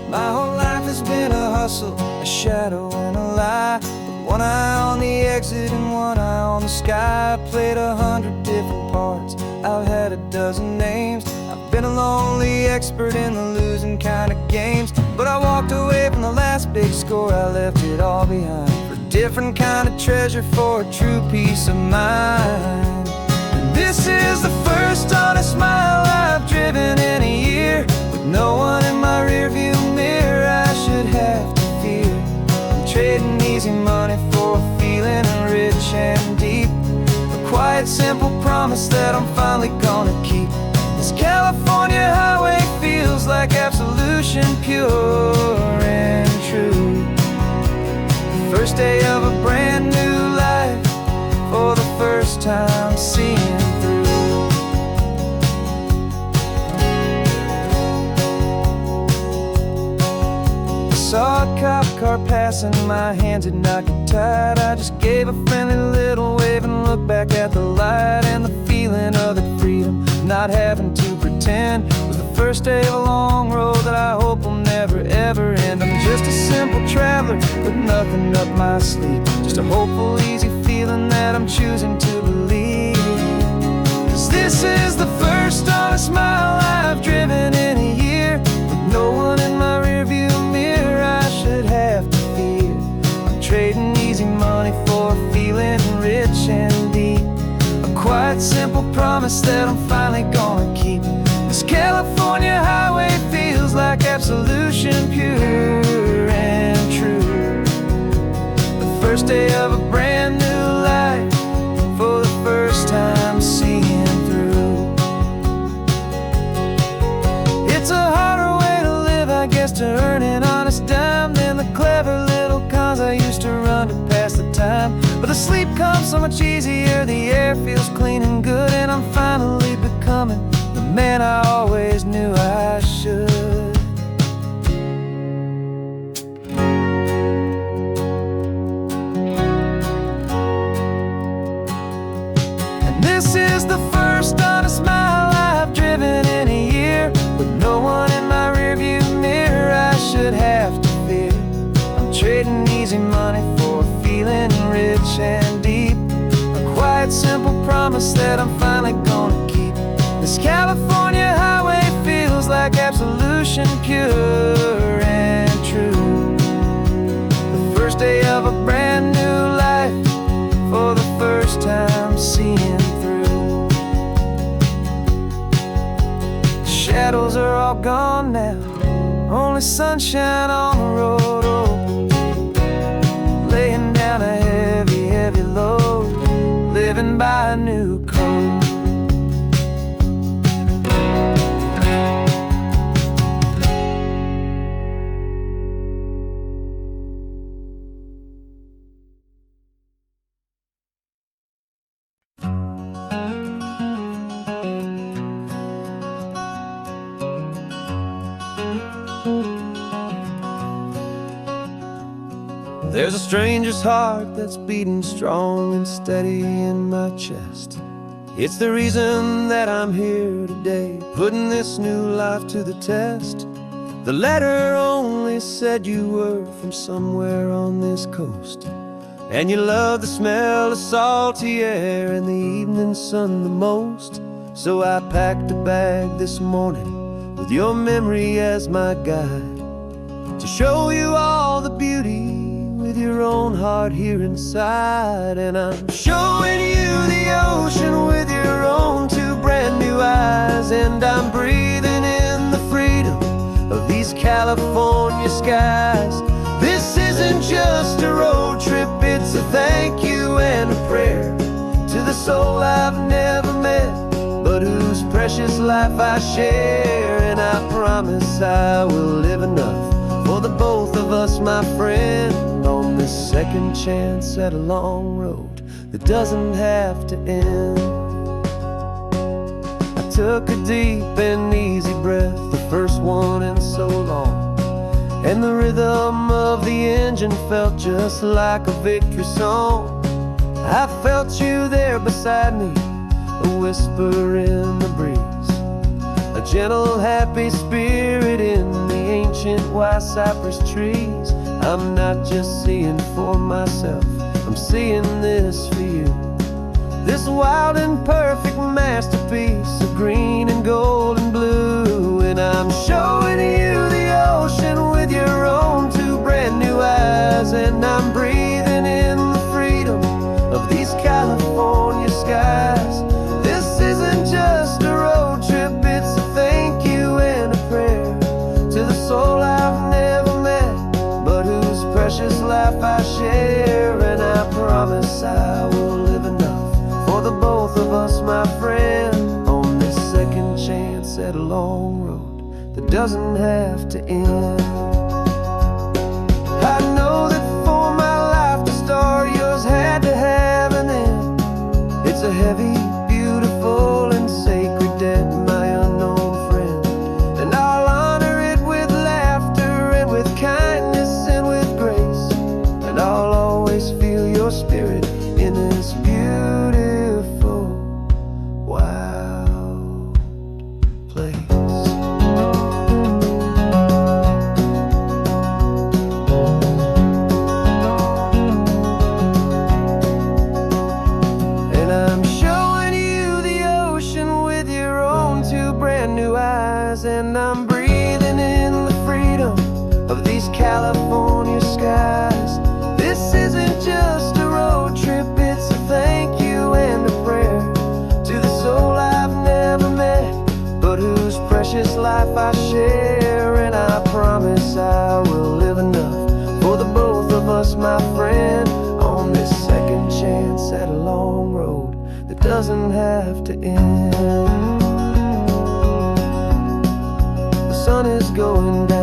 My whole life has been a hustle, a shadow and a lie. With one eye on the exit and one eye on the sky. I played 100 different parts, I've had a dozen names. I've been a lonely expert in the losing kind of games. But I walked away from the last big score, I left it all behind for a different kind of treasure, for a true peace of mind. And this is the first honest mile I've driven in a year, with no one in my rearview mirror I should have to fear. I'm trading easy money for a feeling rich and deep, a quiet simple promise that I'm finally gonna keep. This California highway feels like absolution, pure and true. The first day of a brand new life, for the first time seeing through. Saw a cop car passing, my hands had not got tied. I just gave a friendly little wave and looked back at the light. And the feeling of that freedom, not having to pretend, was the first day of a long road that I hope will never ever end. I'm just a simple traveler with nothing up my sleeve, just a hopeful, easy feeling that I'm choosing to believe. 'Cause this is the first honest mile I've driven in a year, with no one in my rearview mirror I should have to fear. I'm trading easy money for a feeling rich and deep, a quiet simple promise that I'm finally gonna keep. This California highway feels like absolution, pure and true. The first day of a brand new life, for the first time seeing through. It's a harder way to live, I guess, to earn an honest dime than the clever little cons I used to run to pass the time. But the sleep comes so much easier, the air feels clean and good, and I'm finally becoming the man I always knew I should. And this is the first honest mile I've driven in a year, with no one in my rearview mirror I should have to fear. I'm trading easy money for a feeling rich and deep, a quiet simple promise that I'm finally gonna keep. This California highway feels like absolution, pure and true. The first day of a brand new life, for the first time seeing through. The shadows are all gone now, only sunshine on the road. Oh, laying down a heavy, heavy load, living by a new code. There's a stranger's heart that's beating strong and steady in my chest. It's the reason that I'm here today, putting this new life to the test. The letter only said you were from somewhere on this coast, and you love the smell of salty air and the evening sun the most. So I packed a bag this morning with your memory as my guide, to show you all the beauty with your own heart here inside. And I'm showing you the ocean with your own two brand new eyes, and I'm breathing in the freedom of these California skies. This isn't just a road trip, it's a thank you and a prayer to the soul I've never met, but whose precious life I share. And I promise I will live enough for the both of us, my friend, on this second chance at a long road that doesn't have to end. I took a deep and easy breath, the first one in so long, and the rhythm of the engine felt just like a victory song. I felt you there beside me, a whisper in the breeze, a gentle happy spirit in the ancient white cypress trees. I'm not just seeing for myself, I'm seeing this for you, this wild and perfect masterpiece of green and gold and blue. And I'm showing you the ocean with your own two brand new eyes, and I'm breathing in the freedom of these California skies. This isn't just a road trip, it's a thank you and a prayer to the soul I've never met, but whose precious life I share. And I promise I will live enough for the both of us, my friend, on this second chance at a long road that doesn't have to end. I know that for my life to start, yours had to have an end. It's a heavy, beautiful, and sacred debt, my unknown friend, and I'll honor it with laughter and with kindness and with grace, and I'll always feel your spirit in this beautiful, wild place. And I'm showing you the ocean with your own two brand new eyes, and I'm breathing in the freedom of these California skies. This isn't just a road trip, it's a thank you and a prayer to the soul I've never met, but whose precious life I share. And I promise I will live enough for the both of us, my friend, on this second chance at a long road that doesn't have to end. The sun is going down.